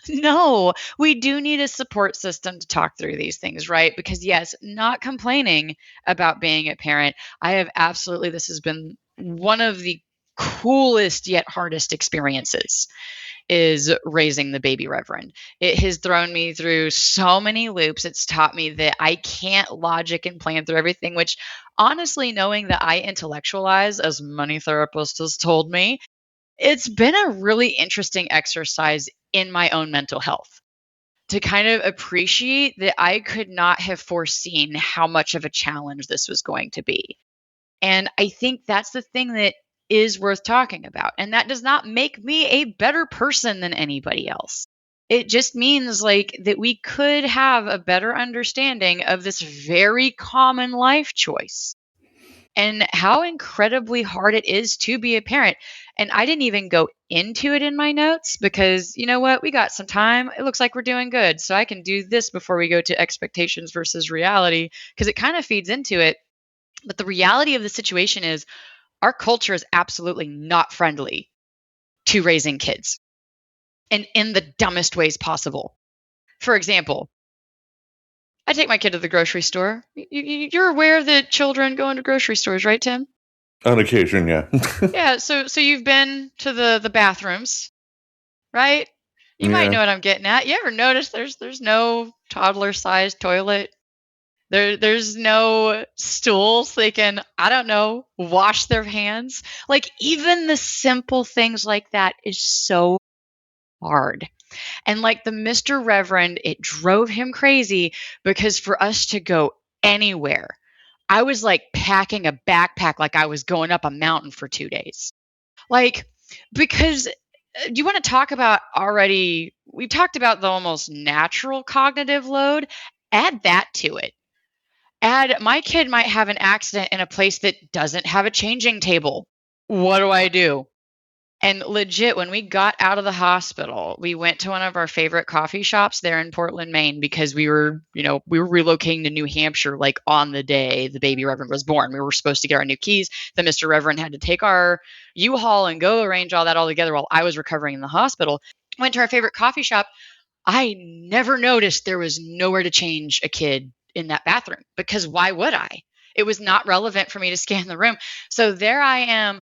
no, we do need a support system to talk through these things, right? Because yes, not complaining about being a parent. I have absolutely, this has been one of the coolest yet hardest experiences is raising the baby Reverend. It has thrown me through so many loops. It's taught me that I can't logic and plan through everything, which honestly, knowing that I intellectualize, as many therapists has told me, it's been a really interesting exercise in my own mental health to kind of appreciate that I could not have foreseen how much of a challenge this was going to be. And I think that's the thing that is worth talking about. And that does not make me a better person than anybody else. It just means like that we could have a better understanding of this very common life choice and how incredibly hard it is to be a parent. And I didn't even go into it in my notes because you know what? We got some time. It looks like we're doing good. So I can do this before we go to expectations versus reality because it kind of feeds into it. But the reality of the situation is our culture is absolutely not friendly to raising kids and in the dumbest ways possible. For example, I take my kid to the grocery store. You're aware that children go into grocery stores, right, Tim? On occasion, yeah. Yeah, so you've been to the bathrooms, right? You might Yeah. know what I'm getting at. You ever notice there's no toddler-sized toilet? There's no stools they can, I don't know, wash their hands. Like even the simple things like that is so hard. And like the Mr. Reverend, it drove him crazy because for us to go anywhere, I was like packing a backpack like I was going up a mountain for 2 days. Like, because do you want to talk about already? We've talked about the almost natural cognitive load. Add that to it. Add my kid might have an accident in a place that doesn't have a changing table. What do I do? And legit, when we got out of the hospital, we went to one of our favorite coffee shops there in Portland, Maine, because we were relocating to New Hampshire like on the day the baby Reverend was born. We were supposed to get our new keys. The Mr. Reverend had to take our U-Haul and go arrange all that all together while I was recovering in the hospital. Went to our favorite coffee shop. I never noticed there was nowhere to change a kid in that bathroom because why would I? It was not relevant for me to scan the room. So there I am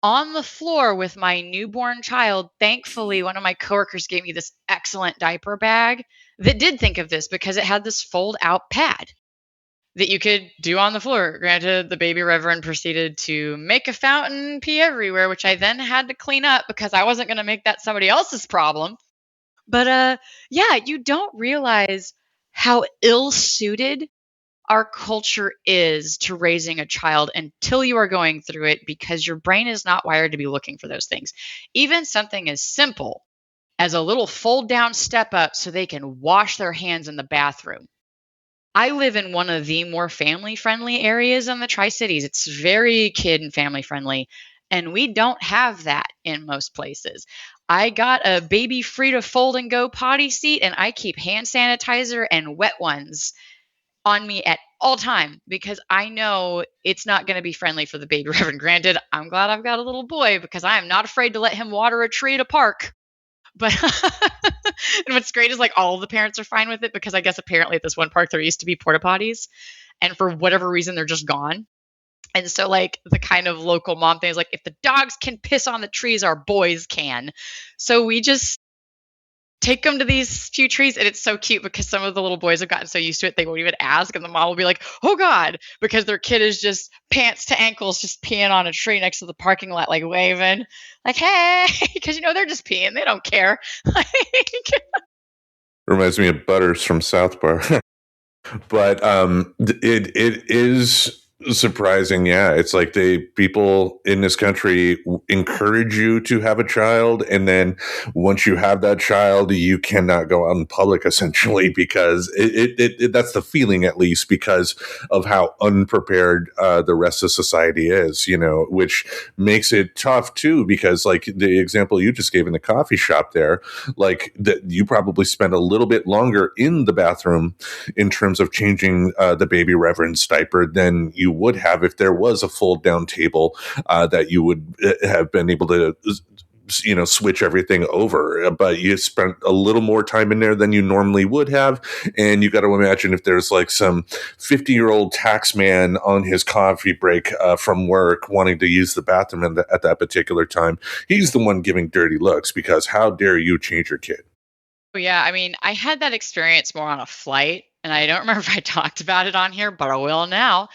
on the floor with my newborn child. Thankfully, one of my coworkers gave me this excellent diaper bag that did think of this because it had this fold out pad that you could do on the floor. Granted, the baby Reverend proceeded to make a fountain pee everywhere, which I then had to clean up because I wasn't going to make that somebody else's problem. But yeah, you don't realize how ill suited our culture is to raising a child until you are going through it because your brain is not wired to be looking for those things. Even something as simple as a little fold down step up so they can wash their hands in the bathroom. I live in one of the more family friendly areas in the Tri Cities. It's very kid and family friendly. And we don't have that in most places. I got a baby free to fold and go potty seat, and I keep hand sanitizer and wet ones on me at all time because I know it's not going to be friendly for the baby Reverend. Granted, I'm glad I've got a little boy because I am not afraid to let him water a tree at a park. But and what's great is like all of the parents are fine with it because I guess apparently at this one park there used to be porta potties. and for whatever reason, they're just gone. And so, like, the kind of local mom thing is like, if the dogs can piss on the trees, our boys can. So we just take them to these few trees, and it's so cute because some of the little boys have gotten so used to it they won't even ask, and the mom will be like, "Oh God," because their kid is just pants to ankles, just peeing on a tree next to the parking lot, like waving, like, "Hey," because they're just peeing, they don't care. Like, Reminds me of Butters from South Park. But it is surprising. Yeah, it's like people in this country encourage you to have a child, and then once you have that child, you cannot go out in public essentially because that's the feeling, at least, because of how unprepared the rest of society is. Which makes it tough too, because like the example you just gave in the coffee shop there, like that you probably spend a little bit longer in the bathroom in terms of changing the baby Reverend's diaper than you would have if there was a fold down table that you would have been able to switch everything over, but you spent a little more time in there than you normally would have. And you got to imagine if there's like some 50-year-old tax man on his coffee break from work wanting to use the bathroom at that particular time, he's the one giving dirty looks because how dare you change your kid. yeah, I mean, I had that experience more on a flight, and I don't remember if I talked about it on here, but I will now.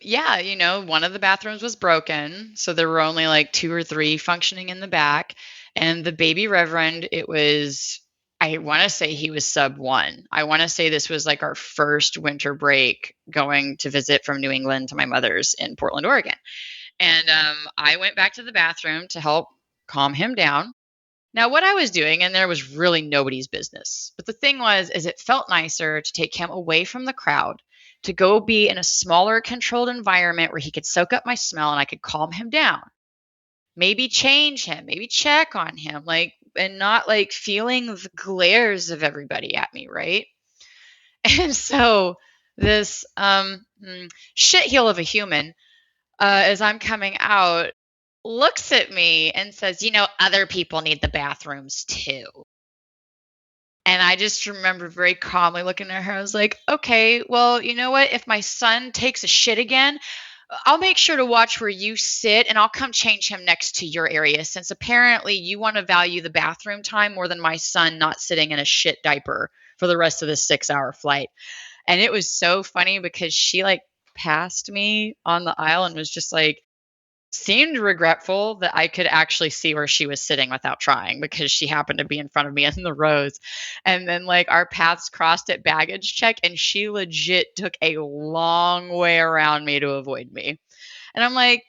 Yeah, one of the bathrooms was broken, so there were only like two or three functioning in the back. And the baby Reverend, I want to say he was sub one. I want to say this was like our first winter break going to visit from New England to my mother's in Portland, Oregon. And I went back to the bathroom to help calm him down. Now, what I was doing, and there was really nobody's business, but the thing was, is it felt nicer to take him away from the crowd, to go be in a smaller, controlled environment where he could soak up my smell and I could calm him down, maybe change him, maybe check on him, like, and not like feeling the glares of everybody at me, right? And so this shitheel of a human, as I'm coming out, looks at me and says, other people need the bathrooms too. And I just remember very calmly looking at her. I was like, okay, well, you know what? If my son takes a shit again, I'll make sure to watch where you sit and I'll come change him next to your area since apparently you want to value the bathroom time more than my son not sitting in a shit diaper for the rest of the 6-hour flight. And it was so funny because she like passed me on the aisle and was just like, seemed regretful that I could actually see where she was sitting without trying because she happened to be in front of me in the rows. And then like our paths crossed at baggage check and she legit took a long way around me to avoid me. And I'm like,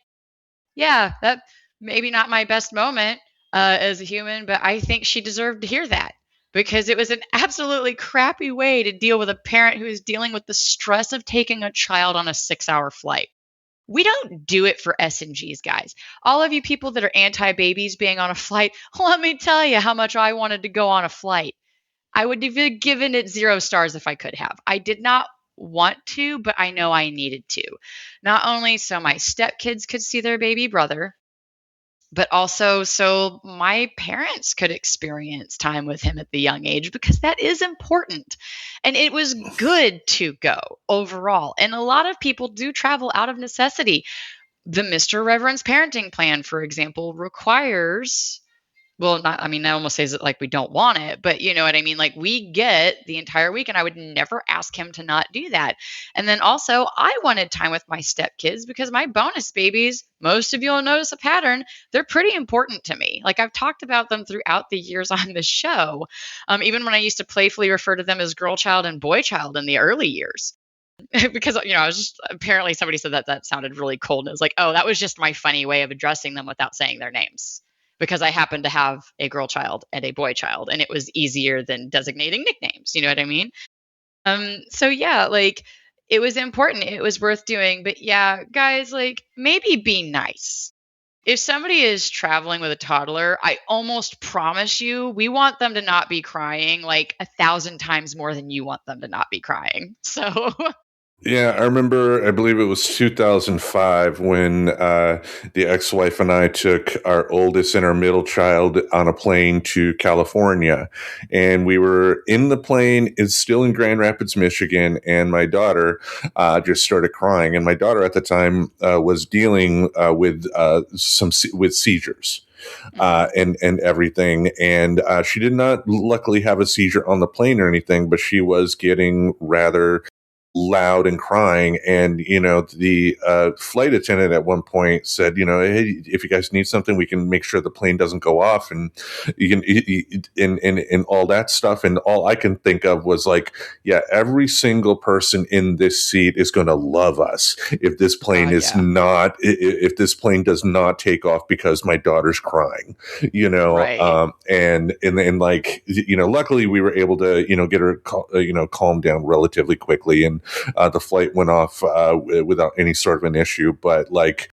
yeah, that maybe not my best moment as a human, but I think she deserved to hear that because it was an absolutely crappy way to deal with a parent who is dealing with the stress of taking a child on a 6-hour flight. We don't do it for S&Gs, guys. All of you people that are anti-babies being on a flight, let me tell you how much I wanted to go on a flight. I would have given it 0 stars if I could have. I did not want to, but I know I needed to. Not only so my stepkids could see their baby brother, but also so my parents could experience time with him at the young age because that is important. And it was good to go overall. And a lot of people do travel out of necessity. The Mr. Reverend's parenting plan, for example, requires, well, not, I mean, that almost says it like we don't want it, but you know what I mean? Like we get the entire week, and I would never ask him to not do that. And then also, I wanted time with my stepkids because my bonus babies, most of you will notice a pattern, they're pretty important to me. Like I've talked about them throughout the years on the show, even when I used to playfully refer to them as girl child and boy child in the early years. Because I was just apparently somebody said that sounded really cold. And it was like, oh, that was just my funny way of addressing them without saying their names because I happen to have a girl child and a boy child, and it was easier than designating nicknames. You know what I mean? So yeah, like it was important. It was worth doing. But yeah, guys, like maybe be nice. If somebody is traveling with a toddler, I almost promise you, we want them to not be crying like 1,000 times more than you want them to not be crying. So Yeah, I remember, I believe it was 2005 when the ex wife and I took our oldest and our middle child on a plane to California. And we were in the plane, it's still in Grand Rapids, Michigan. And my daughter just started crying. And my daughter at the time was dealing with with seizures. Mm. And everything, and she did not luckily have a seizure on the plane or anything, but she was getting rather loud and crying. And the flight attendant at one point said, hey, if you guys need something, we can make sure the plane doesn't go off, and you can and all that stuff. And all I can think of was like, yeah, every single person in this seat is going to love us if this plane God, is yeah. not if this plane does not take off because my daughter's crying. Right. And like, luckily we were able to get her calm down relatively quickly, and the flight went off without any sort of an issue. But like,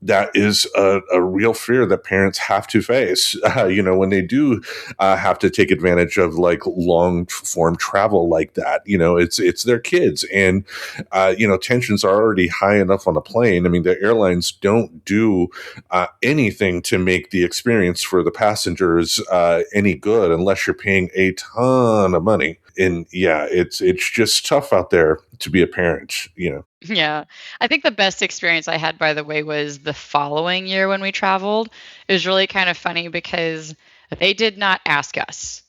that is a real fear that parents have to face, when they do have to take advantage of like long form travel like that. It's their kids, and tensions are already high enough on a plane. I mean, the airlines don't do anything to make the experience for the passengers any good unless you're paying a ton of money. And yeah, it's just tough out there to be a parent. Yeah. I think the best experience I had, by the way, was the following year when we traveled. It was really kind of funny because they did not ask us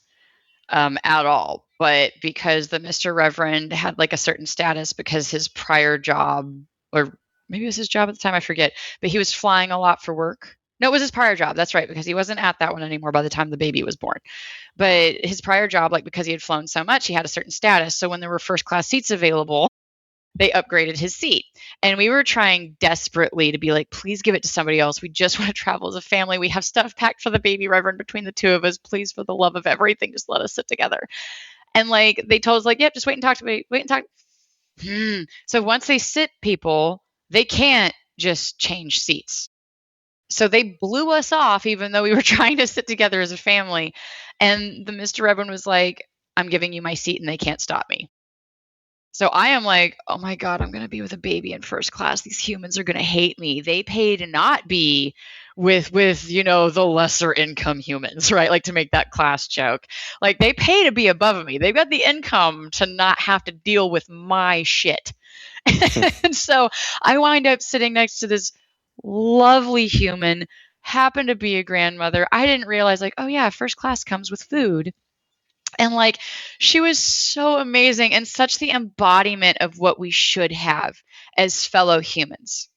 at all. But because the Mr. Reverend had like a certain status because his prior job, or maybe it was his job at the time, I forget, but he was flying a lot for work. No, it was his prior job. That's right, because he wasn't at that one anymore by the time the baby was born. But his prior job, like because he had flown so much, he had a certain status. So when there were first class seats available, they upgraded his seat. And we were trying desperately to be like, please give it to somebody else. We just want to travel as a family. We have stuff packed for the baby Reverend between the two of us. Please, for the love of everything, just let us sit together. And like they told us, like, yep, just wait and talk to me. Wait and talk. So once they sit people, they can't just change seats. So they blew us off, even though we were trying to sit together as a family. And the Mr. Reverend was like, I'm giving you my seat and they can't stop me. So I am like, oh my God, I'm going to be with a baby in first class. These humans are going to hate me. They pay to not be with the lesser income humans, right? Like to make that class joke. Like they pay to be above me. They've got the income to not have to deal with my shit. And so I wind up sitting next to this lovely human, happened to be a grandmother. I didn't realize, like, oh yeah, first class comes with food. And like she was so amazing and such the embodiment of what we should have as fellow humans.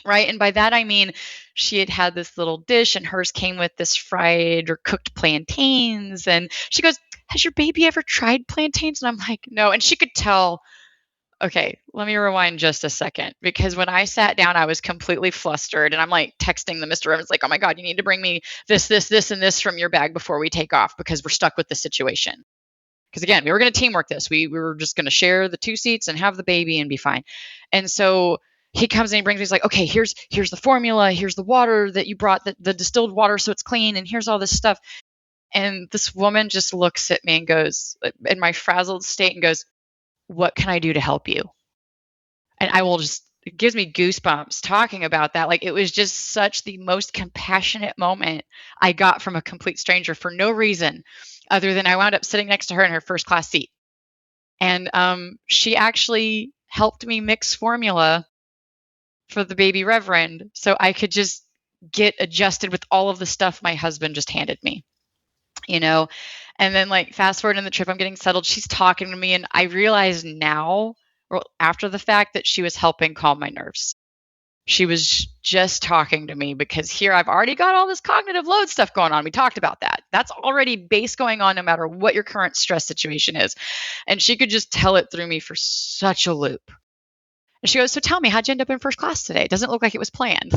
Right. And by that, I mean, she had had this little dish and hers came with this fried or cooked plantains. And she goes, has your baby ever tried plantains? And I'm like, no. And she could tell. Okay, let me rewind just a second because when I sat down, I was completely flustered and I'm like texting the Mr. Evans, like, oh my God, you need to bring me this, and this from your bag before we take off because we're stuck with the situation. Because again, we were going to teamwork this. We were just going to share the two seats and have the baby and be fine. And so he comes and he brings me, he's like, okay, here's the formula, here's the water that you brought, the distilled water so it's clean, and here's all this stuff. And this woman just looks at me and goes, in my frazzled state, and goes, what can I do to help you? And I will just, it gives me goosebumps talking about that. Like it was just such the most compassionate moment I got from a complete stranger for no reason other than I wound up sitting next to her in her first class seat. And she actually helped me mix formula for the baby Reverend so I could just get adjusted with all of the stuff my husband just handed me, you know? And then like fast forward in the trip, I'm getting settled. She's talking to me, and I realize now, well, after the fact, that she was helping calm my nerves. She was just talking to me because here I've already got all this cognitive load stuff going on. We talked about that. That's already base going on no matter what your current stress situation is. And she could just tell it through me for such a loop. And she goes, so tell me, how'd you end up in first class today? It doesn't look like it was planned.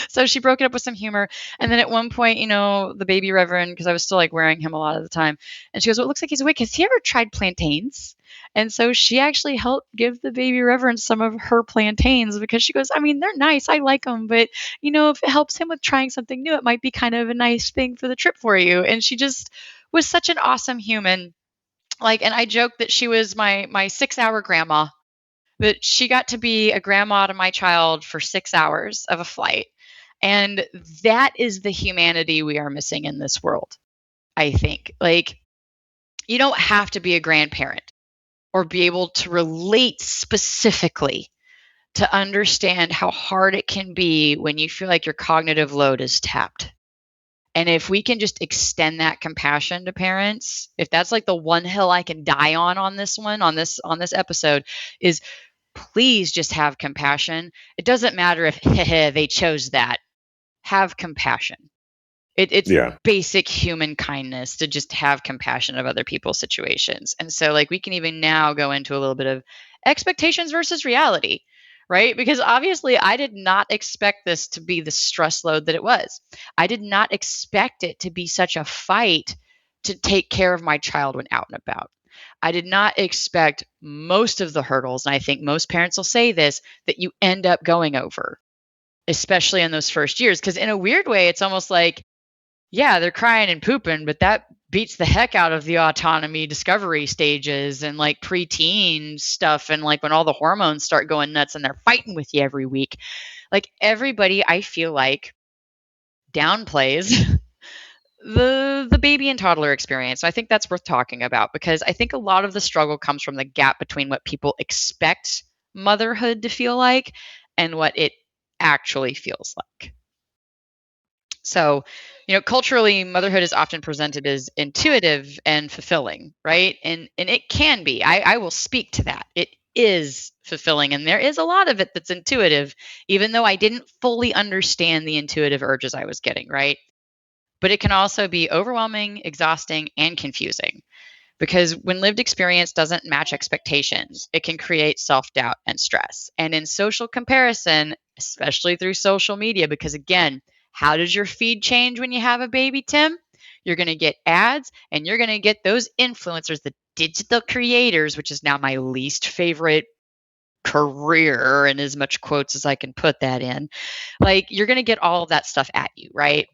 So she broke it up with some humor. And then at one point, the baby Reverend, because I was still like wearing him a lot of the time. And she goes, well, it looks like he's awake. Has he ever tried plantains? And so she actually helped give the baby Reverend some of her plantains because she goes, I mean, they're nice. I like them. But, if it helps him with trying something new, it might be kind of a nice thing for the trip for you. And she just was such an awesome human. Like, and I joked that she was my 6-hour grandma. But she got to be a grandma to my child for 6 hours of a flight. And that is the humanity we are missing in this world, I think. Like, you don't have to be a grandparent or be able to relate specifically to understand how hard it can be when you feel like your cognitive load is tapped. And if we can just extend that compassion to parents, if that's like the one hill I can die on this one, on this episode, is please just have compassion. It doesn't matter if they chose that. Have compassion. It's Yeah. basic human kindness to just have compassion of other people's situations. And so, like, we can even now go into a little bit of expectations versus reality, right? Because obviously, I did not expect this to be the stress load that it was. I did not expect it to be such a fight to take care of my child when out and about. I did not expect most of the hurdles, and I think most parents will say this, that you end up going over, especially in those first years. Because in a weird way, it's almost like, yeah, they're crying and pooping, but that beats the heck out of the autonomy discovery stages and like preteen stuff. And like when all the hormones start going nuts and they're fighting with you every week. Like everybody, I feel like, downplays the baby and toddler experience. I think that's worth talking about because I think a lot of the struggle comes from the gap between what people expect motherhood to feel like and what it actually feels like. So, culturally, motherhood is often presented as intuitive and fulfilling, right? And it can be. I will speak to that. It is fulfilling, and there is a lot of it that's intuitive, even though I didn't fully understand the intuitive urges I was getting, right? But it can also be overwhelming, exhausting, and confusing. Because when lived experience doesn't match expectations, it can create self doubt and stress. And in social comparison, especially through social media, because again, how does your feed change when you have a baby, Tim? You're going to get ads and you're going to get those influencers, the digital creators, which is now my least favorite career in as much quotes as I can put that in. Like you're going to get all of that stuff at you, right?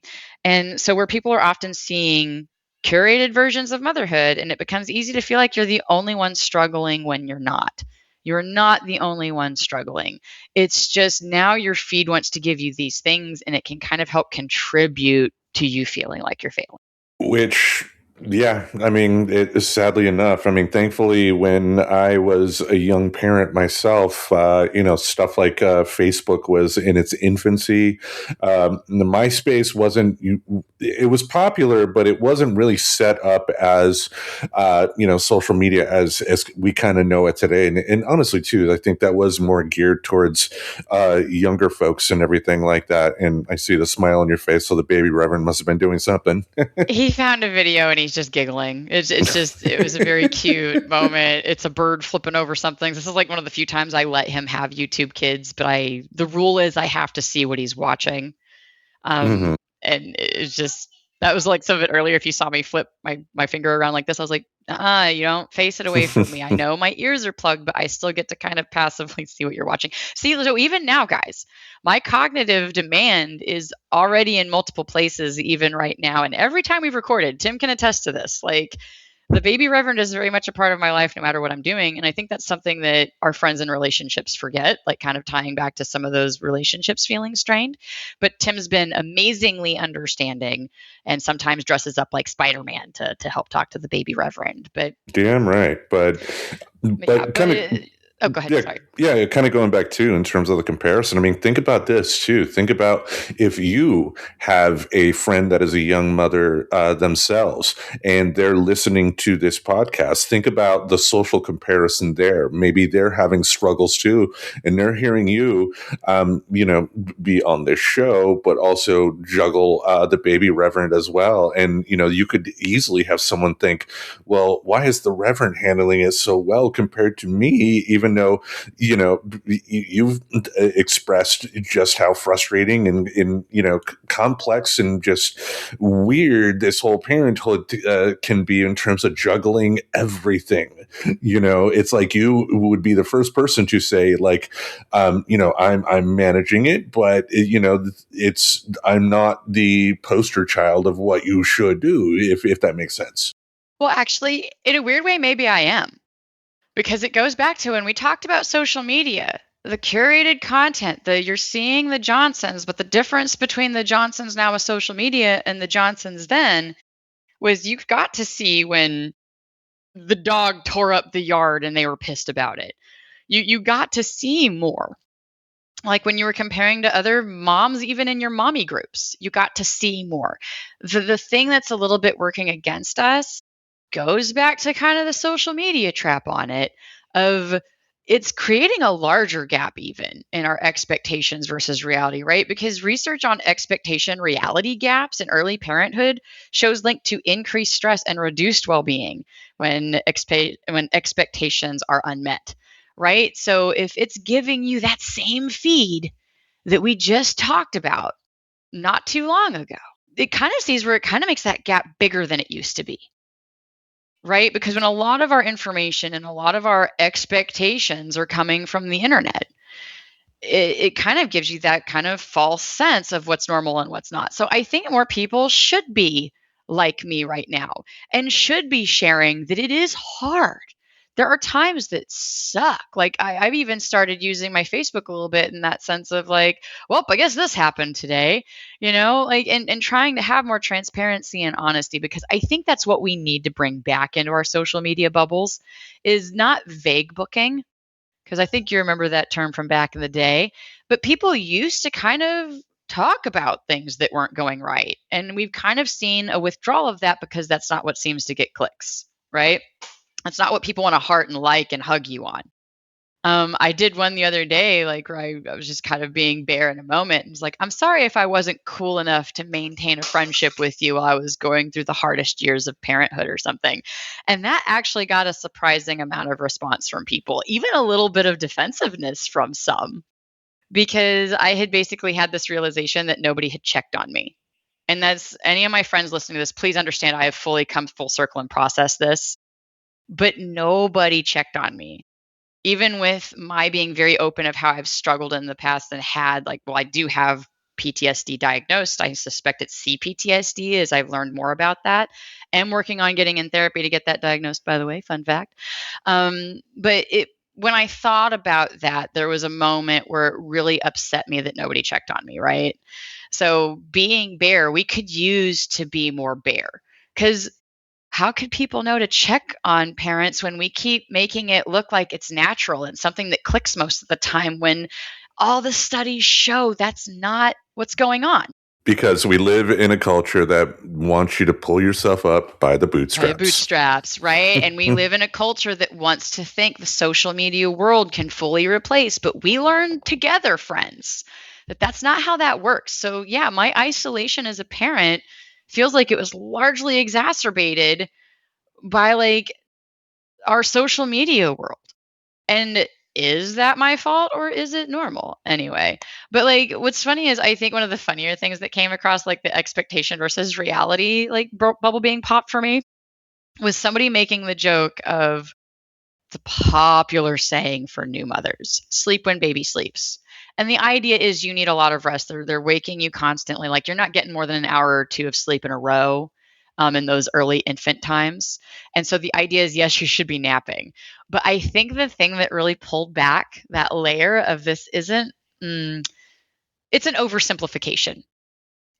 And so where people are often seeing curated versions of motherhood and it becomes easy to feel like you're the only one struggling when you're not. You're not the only one struggling. It's just now your feed wants to give you these things and it can kind of help contribute to you feeling like you're failing. Which, yeah, I mean, sadly enough, I mean, thankfully, when I was a young parent myself, stuff like Facebook was in its infancy. The MySpace it was popular, but it wasn't really set up as, social media as we kind of know it today. And honestly, too, I think that was more geared towards younger folks and everything like that. And I see the smile on your face, so the baby Reverend must have been doing something. He found a video and he's just giggling. It was a very cute moment. It's a bird flipping over something. This is like one of the few times I let him have YouTube Kids, but the rule is I have to see what he's watching. Mhm. And it's just, that was like some of it earlier. If you saw me flip my finger around like this, I was like, you don't face it away from me. I know my ears are plugged, but I still get to kind of passively see what you're watching. See, so even now, guys, my cognitive demand is already in multiple places, even right now. And every time we've recorded, Tim can attest to this. Like, the baby Reverend is very much a part of my life no matter what I'm doing. And I think that's something that our friends and relationships forget, like kind of tying back to some of those relationships feeling strained. But Tim's been amazingly understanding and sometimes dresses up like Spider-Man to help talk to the baby Reverend. But Damn right. But yeah, kind of, oh, go ahead. yeah, Sorry. yeah, kind of going back too in terms of the comparison. I mean, think about this too. Think about if you have a friend that is a young mother themselves and they're listening to this podcast. Think about the social comparison there. Maybe they're having struggles too, and they're hearing you, be on this show, but also juggle the baby Reverend as well. And you could easily have someone think, well, why is the Reverend handling it so well compared to me? Even though you've expressed just how frustrating and complex and just weird this whole parenthood can be in terms of juggling everything. It's like you would be the first person to say, like, I'm managing it, but I'm not the poster child of what you should do, if that makes sense. Well, actually, in a weird way, maybe I am. because it goes back to when we talked about social media, the curated content, the you're seeing the Johnsons, but the difference between the Johnsons now with social media and the Johnsons then was you got to see when the dog tore up the yard and they were pissed about it. You got to see more. Like when you were comparing to other moms, even in your mommy groups, you got to see more. The thing that's a little bit working against us goes back to kind of the social media trap on it of it's creating a larger gap even in our expectations versus reality, right? Because research on expectation reality gaps in early parenthood shows linked to increased stress and reduced well-being when expectations are unmet, right? So if it's giving you that same feed that we just talked about not too long ago, it kind of sees where it kind of makes that gap bigger than it used to be. Right? Because when a lot of our information and a lot of our expectations are coming from the internet, it kind of gives you that kind of false sense of what's normal and what's not. So I think more people should be like me right now and should be sharing that it is hard. There are times that suck. Like I've even started using my Facebook a little bit in that sense of like, well, I guess this happened today, like and trying to have more transparency and honesty because I think that's what we need to bring back into our social media bubbles is not vague booking because I think you remember that term from back in the day. But people used to kind of talk about things that weren't going right. And we've kind of seen a withdrawal of that because that's not what seems to get clicks, right? That's not what people want to heart and like and hug you on. I did one the other day, like where I was just kind of being bare in a moment. And was like, I'm sorry if I wasn't cool enough to maintain a friendship with you while I was going through the hardest years of parenthood or something. And that actually got a surprising amount of response from people, even a little bit of defensiveness from some, because I had basically had this realization that nobody had checked on me. And that's any of my friends listening to this, please understand I have fully come full circle and processed this, but nobody checked on me even with my being very open of how I've struggled in the past and had I do have PTSD diagnosed. I suspect it's CPTSD as I've learned more about that. I'm working on getting in therapy to get that diagnosed, by the way, fun fact. But when I thought about that, there was a moment where it really upset me that nobody checked on me, right? So being bare, we could use to be more bare because how could people know to check on parents when we keep making it look like it's natural and something that clicks most of the time when all the studies show that's not what's going on? Because we live in a culture that wants you to pull yourself up by the By the bootstraps. bootstraps, right? And we live in a culture that wants to think the social media world can fully replace, but we learn together, friends, that that's not how that works. So, yeah, my isolation as a parent feels like it was largely exacerbated by our social media world. And is that my fault or is it normal anyway? But what's funny is I think one of the funnier things that came across the expectation versus reality bubble being popped for me was somebody making the joke of the popular saying for new mothers, sleep when baby sleeps. And the idea is you need a lot of rest. They're waking you constantly. Like you're not getting more than an hour or two of sleep in a row in those early infant times. And so the idea is, yes, you should be napping. But I think the thing that really pulled back that layer of this isn't, it's an oversimplification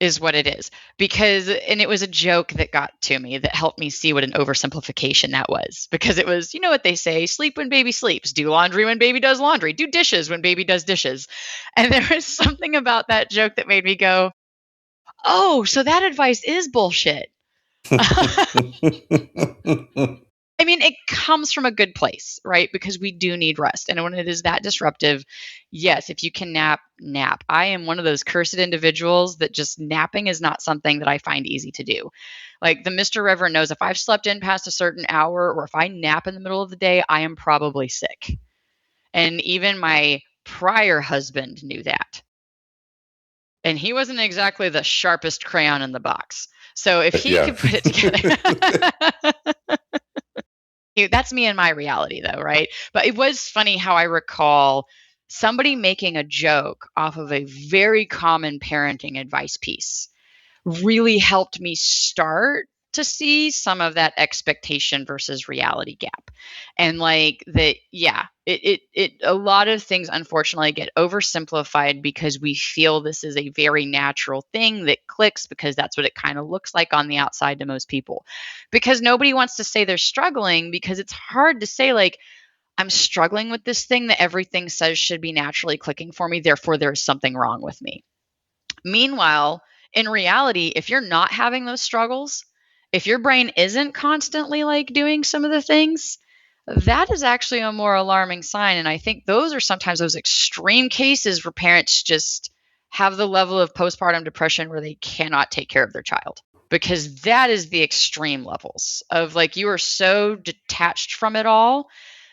is what it is. And it was a joke that got to me that helped me see what an oversimplification that was. Because it was, you know what they say, sleep when baby sleeps, do laundry when baby does laundry, do dishes when baby does dishes. And there was something about that joke that made me go, oh, so that advice is bullshit. I mean, it comes from a good place, right? Because we do need rest. And when it is that disruptive, yes, if you can nap, nap. I am one of those cursed individuals that just napping is not something that I find easy to do. Like the Mr. Reverend knows if I've slept in past a certain hour or if I nap in the middle of the day, I am probably sick. And even my prior husband knew that. And he wasn't exactly the sharpest crayon in the box. So if he could put it together. That's me and my reality, though, right? But it was funny how I recall somebody making a joke off of a very common parenting advice piece really helped me start to see some of that expectation versus reality gap. And like that, yeah, a lot of things unfortunately get oversimplified because we feel this is a very natural thing that clicks because that's what it kind of looks like on the outside to most people. Because nobody wants to say they're struggling, because it's hard to say, like, I'm struggling with this thing that everything says should be naturally clicking for me, therefore there's something wrong with me. Meanwhile, in reality, if you're not having those struggles, if your brain isn't constantly like doing some of the things, that is actually a more alarming sign. And I think those are sometimes those extreme cases where parents just have the level of postpartum depression where they cannot take care of their child. Because that is the extreme levels of like you are so detached from it all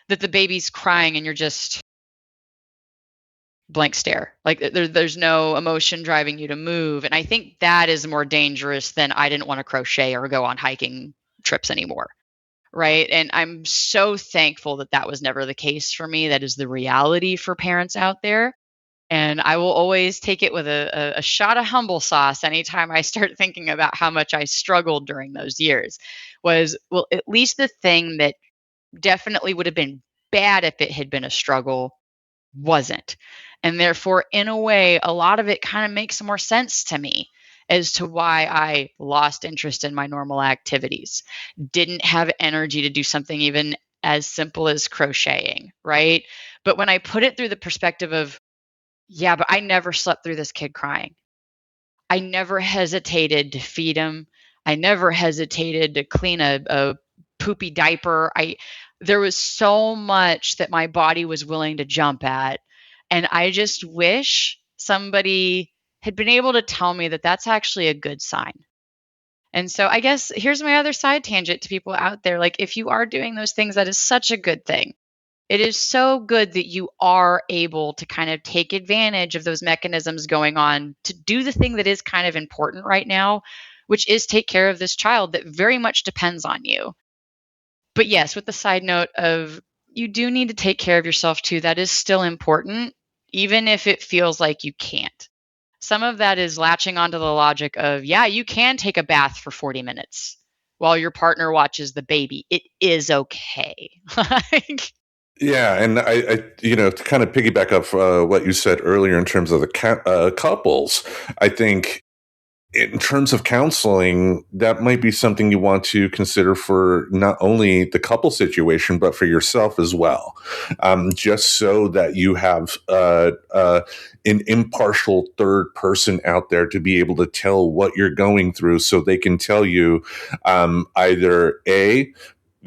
that the baby's crying and you're just blank stare. Like there's no emotion driving you to move. And I think that is more dangerous than I didn't want to crochet or go on hiking trips anymore. Right. And I'm so thankful that that was never the case for me. That is the reality for parents out there. And I will always take it with a shot of humble sauce anytime I start thinking about how much I struggled during those years. Was, well, at least the thing that definitely would have been bad if it had been a struggle wasn't. And therefore, in a way, a lot of it kind of makes more sense to me as to why I lost interest in my normal activities, didn't have energy to do something even as simple as crocheting, right? But when I put it through the perspective of, yeah, but I never slept through this kid crying. I never hesitated to feed him. I never hesitated to clean a poopy diaper. There was so much that my body was willing to jump at. And I just wish somebody had been able to tell me that that's actually a good sign. And so I guess here's my other side tangent to people out there. Like, if you are doing those things, that is such a good thing. It is so good that you are able to kind of take advantage of those mechanisms going on to do the thing that is kind of important right now, which is take care of this child that very much depends on you. But yes, with the side note of you do need to take care of yourself too. That is still important, even if it feels like you can't. Some of that is latching onto the logic of, yeah, you can take a bath for 40 minutes while your partner watches the baby. It is okay. Like, Yeah, and to kind of piggyback off what you said earlier in terms of the couples, I think in terms of counseling, that might be something you want to consider for not only the couple situation, but for yourself as well. Just so that you have an impartial third person out there to be able to tell what you're going through so they can tell you either A,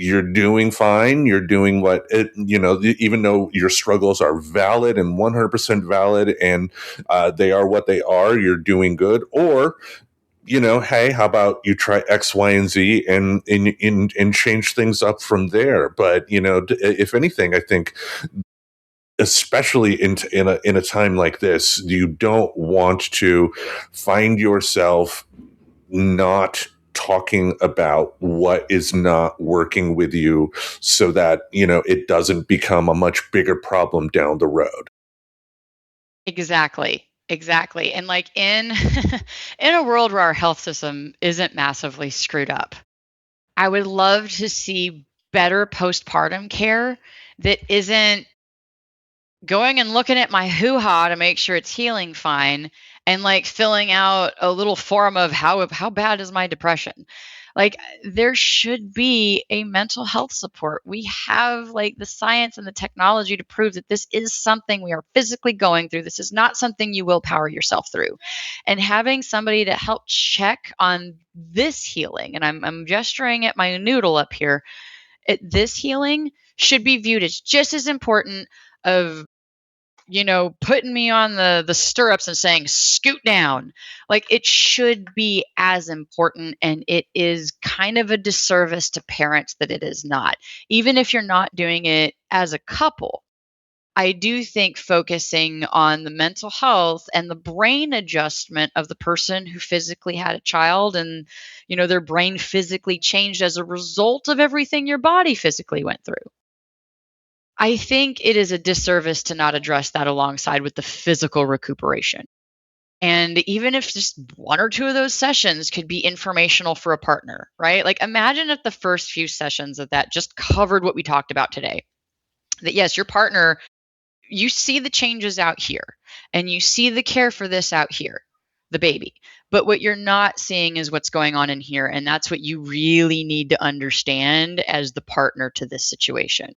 you're doing fine. You're doing what even though your struggles are valid and 100% valid, and they are what they are. You're doing good, or hey, how about you try X, Y, and Z and change things up from there. But if anything, I think, especially in a time like this, you don't want to find yourself not talking about what is not working with you so that it doesn't become a much bigger problem down the road. exactly. Exactly. And like in in a world where our health system isn't massively screwed up, I would love to see better postpartum care that isn't going and looking at my hoo-ha to make sure it's healing fine and like filling out a little form of how bad is my depression. Like, there should be a mental health support. We have like the science and the technology to prove that this is something we are physically going through. This is not something you willpower yourself through. And having somebody to help check on this healing, and I'm gesturing at my noodle up here, this healing should be viewed as just as important of putting me on the stirrups and saying, scoot down. Like, it should be as important. And it is kind of a disservice to parents that it is not. Even if you're not doing it as a couple, I do think focusing on the mental health and the brain adjustment of the person who physically had a child and, their brain physically changed as a result of everything your body physically went through. I think it is a disservice to not address that alongside with the physical recuperation. And even if just one or two of those sessions could be informational for a partner, right? Like imagine if the first few sessions of that just covered what we talked about today. That yes, your partner, you see the changes out here and you see the care for this out here, the baby. But what you're not seeing is what's going on in here. And that's what you really need to understand as the partner to this situation.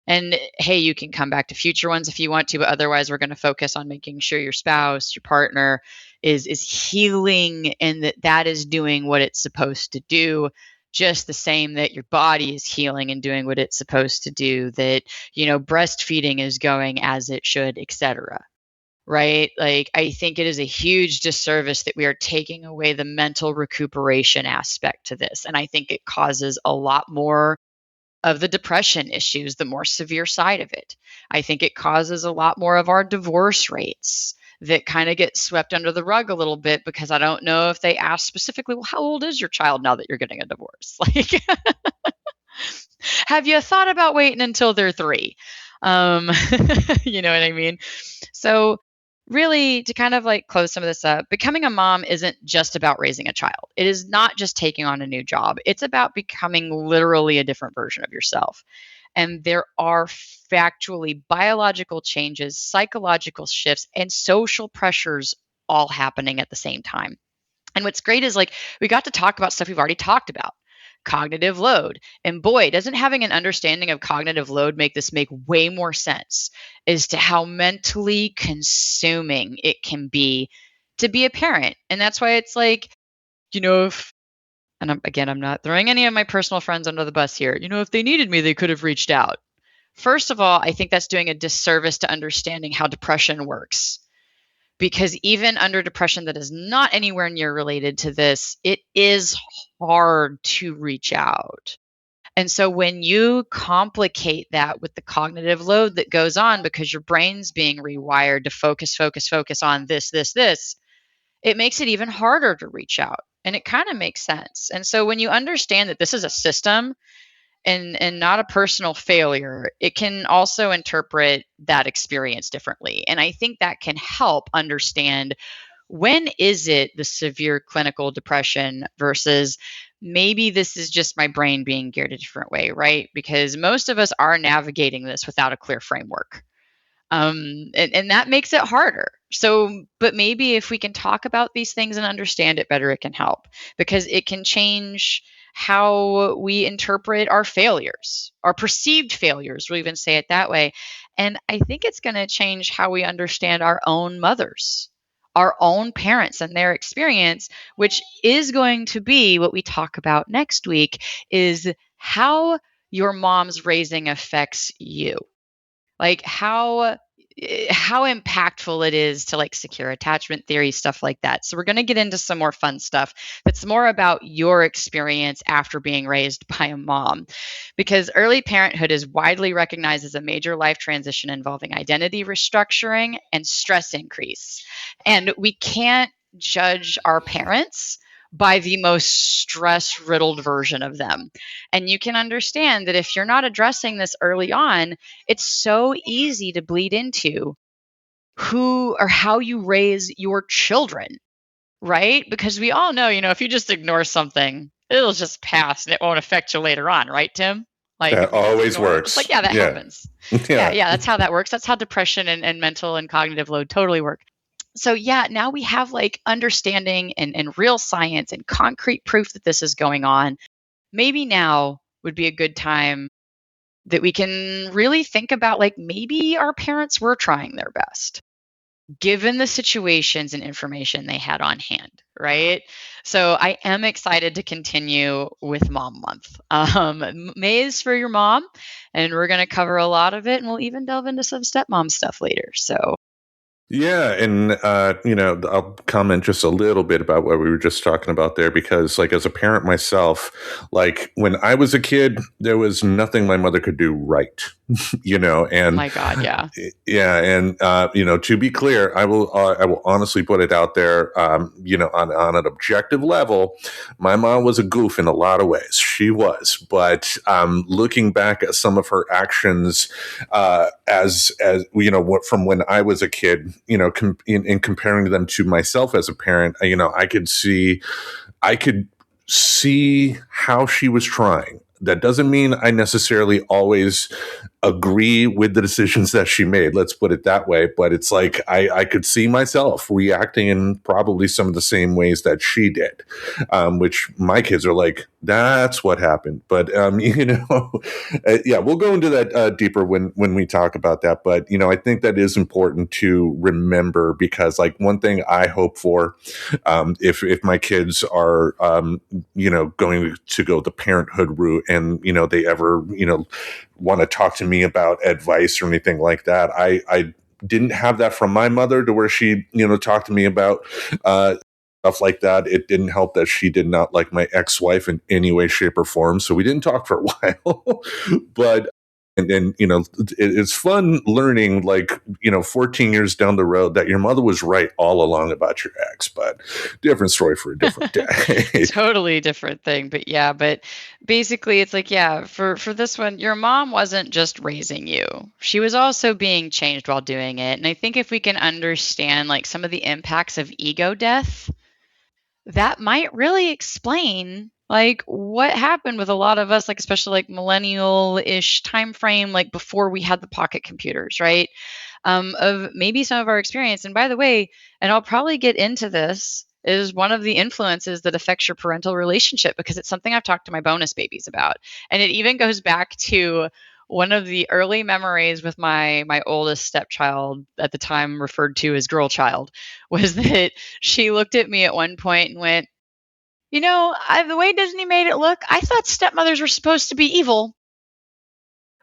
And hey, you can come back to future ones if you want to, but otherwise we're going to focus on making sure your spouse, your partner is healing and that is doing what it's supposed to do, just the same that your body is healing and doing what it's supposed to do, that breastfeeding is going as it should, etc. Right? Like I think it is a huge disservice that we are taking away the mental recuperation aspect to this, and I think it causes a lot more of the depression issues, the more severe side of it. I think it causes a lot more of our divorce rates that kind of get swept under the rug a little bit, because I don't know if they ask specifically, well, how old is your child now that you're getting a divorce? Like, have you thought about waiting until they're 3? You know what I mean? So, really, to kind of like close some of this up, becoming a mom isn't just about raising a child. It is not just taking on a new job. It's about becoming literally a different version of yourself. And there are factually biological changes, psychological shifts, and social pressures all happening at the same time. And what's great is like we got to talk about stuff we've already talked about. Cognitive load. And boy, doesn't having an understanding of cognitive load make this make way more sense as to how mentally consuming it can be to be a parent. And that's why it's like, if, and I'm not throwing any of my personal friends under the bus here, if they needed me, they could have reached out. First of all, I think that's doing a disservice to understanding how depression works. Because even under depression that is not anywhere near related to this, it is hard to reach out. And so when you complicate that with the cognitive load that goes on because your brain's being rewired to focus on this, it makes it even harder to reach out. And it kind of makes sense. And so when you understand that this is a system and not a personal failure, it can also interpret that experience differently. And I think that can help understand, when is it the severe clinical depression versus maybe this is just my brain being geared a different way, right? Because most of us are navigating this without a clear framework. And that makes it harder. So, but maybe if we can talk about these things and understand it better, it can help, because it can change how we interpret our failures, our perceived failures. We'll even say it that way. And I think it's going to change how we understand our own mothers, our own parents and their experience, which is going to be what we talk about next week, is how your mom's raising affects you. Like how impactful it is to like secure attachment theory, stuff like that. So we're going to get into some more fun stuff that's more about your experience after being raised by a mom, because early parenthood is widely recognized as a major life transition involving identity restructuring and stress increase. And we can't judge our parents by the most stress riddled version of them. And you can understand that if you're not addressing this early on, it's so easy to bleed into who or how you raise your children, right? Because we all know, if you just ignore something, it'll just pass and it won't affect you later on, right, Tim? Like That if you just always ignore it, it's like, works. yeah, that Yeah. happens. Yeah. Yeah, that's how that works. That's how depression and mental and cognitive load totally work. So yeah, now we have like understanding and real science and concrete proof that this is going on. Maybe now would be a good time that we can really think about, like, maybe our parents were trying their best given the situations and information they had on hand, right? So I am excited to continue with Mom Month. May is for your mom, and we're going to cover a lot of it, and we'll even delve into some stepmom stuff later. So Yeah, and I'll comment just a little bit about what we were just talking about there, because like as a parent myself, like when I was a kid, there was nothing my mother could do right, and my God, yeah. yeah, and to be clear, I will honestly put it out there, on an objective level, my mom was a goof in a lot of ways. She was, but looking back at some of her actions, as from when I was a kid, in comparing them to myself as a parent, I could see how she was trying. That doesn't mean I necessarily always agree with the decisions that she made. Let's put it that way. But it's like I could see myself reacting in probably some of the same ways that she did, which my kids are like, that's what happened. But yeah, we'll go into that deeper when we talk about that. But I think that is important to remember, because like one thing I hope for, if my kids are going to go the parenthood route, and they ever want to talk to me about advice or anything like that, I didn't have that from my mother, to where she talked to me about stuff like that. It didn't help that she did not like my ex-wife in any way, shape, or form, so we didn't talk for a while. But and then it's fun learning, like 14 years down the road, that your mother was right all along about your ex. But different story for a different day. Totally different thing. But yeah, but basically it's like, yeah, for this one, your mom wasn't just raising you. She was also being changed while doing it. And I think if we can understand like some of the impacts of ego death, that might really explain like what happened with a lot of us, like especially like millennial-ish time frame, like before we had the pocket computers, right? Of maybe some of our experience. And by the way, and I'll probably get into this, is one of the influences that affects your parental relationship, because it's something I've talked to my bonus babies about. And it even goes back to one of the early memories with my oldest stepchild, at the time referred to as girl child, was that she looked at me at one point and went, the way Disney made it look, I thought stepmothers were supposed to be evil.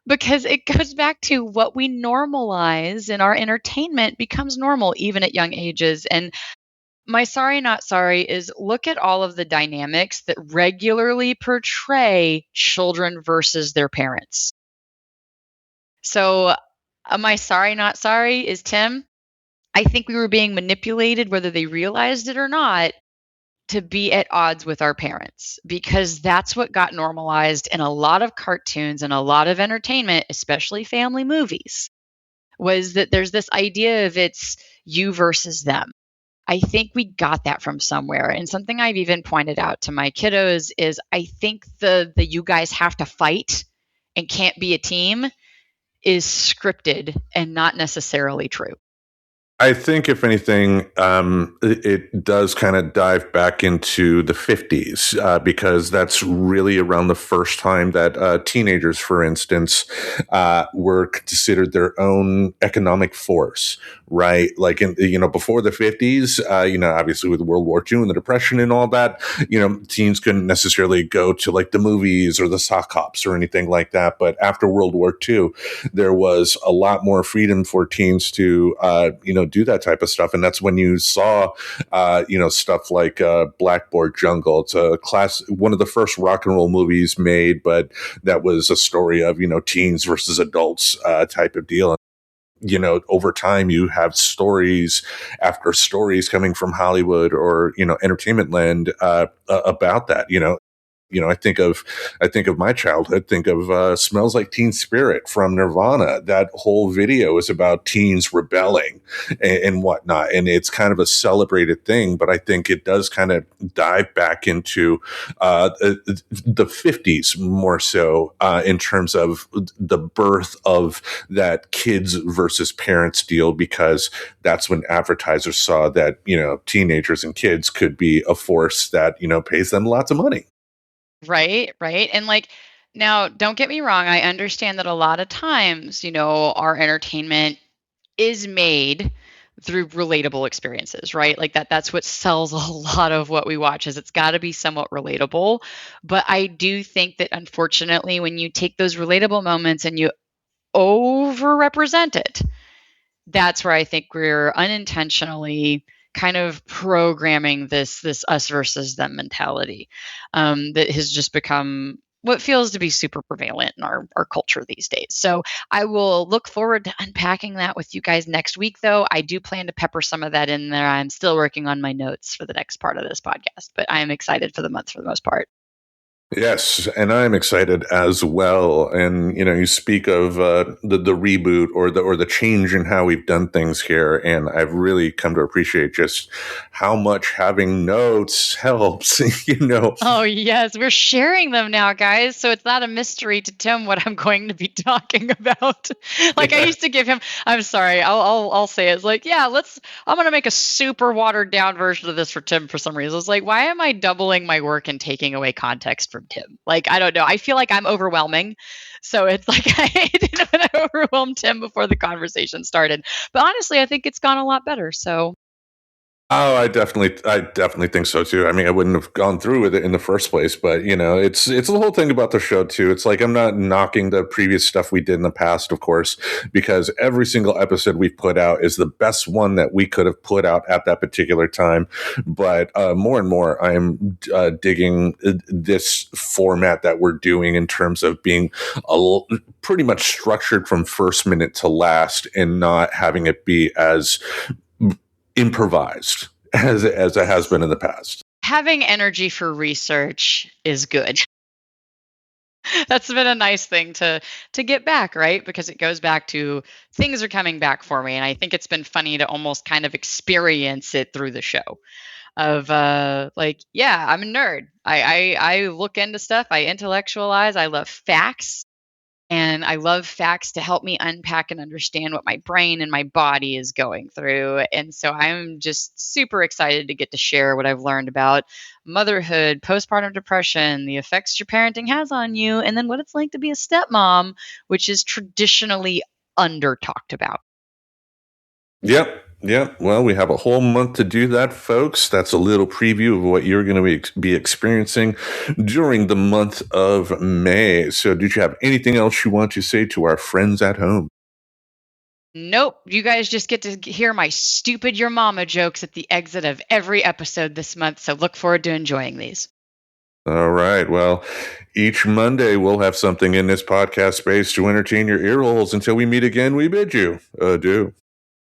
Because it goes back to what we normalize in our entertainment becomes normal even at young ages. And my sorry, not sorry is look at all of the dynamics that regularly portray children versus their parents. So, my sorry, not sorry is Tim. I think we were being manipulated, whether they realized it or not, to be at odds with our parents, because that's what got normalized in a lot of cartoons and a lot of entertainment, especially family movies, was that there's this idea of it's you versus them. I think we got that from somewhere. And something I've even pointed out to my kiddos is I think the you guys have to fight and can't be a team is scripted and not necessarily true. I think, if anything, it does kind of dive back into the 50s, because that's really around the first time that teenagers, for instance, were considered their own economic force, right? Like, before the 50s, obviously with World War II and the Depression and all that, teens couldn't necessarily go to like the movies or the sock hops or anything like that. But after World War II, there was a lot more freedom for teens to, do that type of stuff. And that's when you saw, stuff like Blackboard Jungle. It's one of the first rock and roll movies made, but that was a story of, teens versus adults type of deal. Over time, you have stories after stories coming from Hollywood or, entertainment land about that. I think of my childhood. Think of "Smells Like Teen Spirit" from Nirvana. That whole video is about teens rebelling and whatnot, and it's kind of a celebrated thing. But I think it does kind of dive back into the 50s more so, in terms of the birth of that kids versus parents deal, because that's when advertisers saw that teenagers and kids could be a force that pays them lots of money. Right, right. And like, now, don't get me wrong. I understand that a lot of times, our entertainment is made through relatable experiences, right? Like that's what sells a lot of what we watch, is it's got to be somewhat relatable. But I do think that unfortunately, when you take those relatable moments and you overrepresent it, that's where I think we're unintentionally kind of programming this us versus them mentality, that has just become what feels to be super prevalent in our culture these days. So I will look forward to unpacking that with you guys next week, though. I do plan to pepper some of that in there. I'm still working on my notes for the next part of this podcast, but I am excited for the month for the most part. Yes, and I'm excited as well. And you speak of the reboot or the change in how we've done things here, and I've really come to appreciate just how much having notes helps. Oh, yes. We're sharing them now, guys. So it's not a mystery to Tim what I'm going to be talking about. Like I Yeah. used to give him, I'm sorry, I'll say it. It's like, yeah, I'm going to make a super watered down version of this for Tim for some reason. It's like, why am I doubling my work and taking away context from Tim? Like, I don't know. I feel like I'm overwhelming. So it's like, I didn't want to overwhelm Tim before the conversation started. But honestly, I think it's gone a lot better. So Oh, I definitely think so too. I mean, I wouldn't have gone through with it in the first place, but it's the whole thing about the show too. It's like I'm not knocking the previous stuff we did in the past, of course, because every single episode we've put out is the best one that we could have put out at that particular time. But more and more, I'm digging this format that we're doing in terms of being pretty much structured from first minute to last, and not having it be as improvised as it has been in the past. having energy for research is good. That's been a nice thing to get back, right? Because it goes back to things are coming back for me, and I think it's been funny to almost kind of experience it through the show. Of like, yeah, I'm a nerd. I look into stuff. I intellectualize. I love facts. And I love facts to help me unpack and understand what my brain and my body is going through. And so I'm just super excited to get to share what I've learned about motherhood, postpartum depression, the effects your parenting has on you, and then what it's like to be a stepmom, which is traditionally under talked about. Yep. Yep. Well, we have a whole month to do that, folks. That's a little preview of what you're going to be experiencing during the month of May. So, did you have anything else you want to say to our friends at home? Nope, you guys just get to hear my stupid your mama jokes at the exit of every episode this month. So look forward to enjoying these. All right. Well, each Monday we'll have something in this podcast space to entertain your ear holes. Until we meet again, we bid you adieu.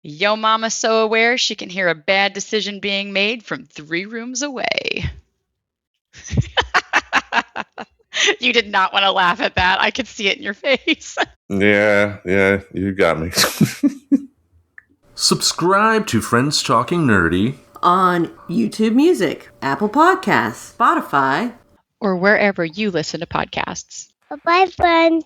Yo mama's so aware she can hear a bad decision being made from 3 rooms away. You did not want to laugh at that. I could see it in your face. Yeah, you got me. Subscribe to Friends Talking Nerdy on YouTube Music, Apple Podcasts, Spotify, or wherever you listen to podcasts. Bye, friends.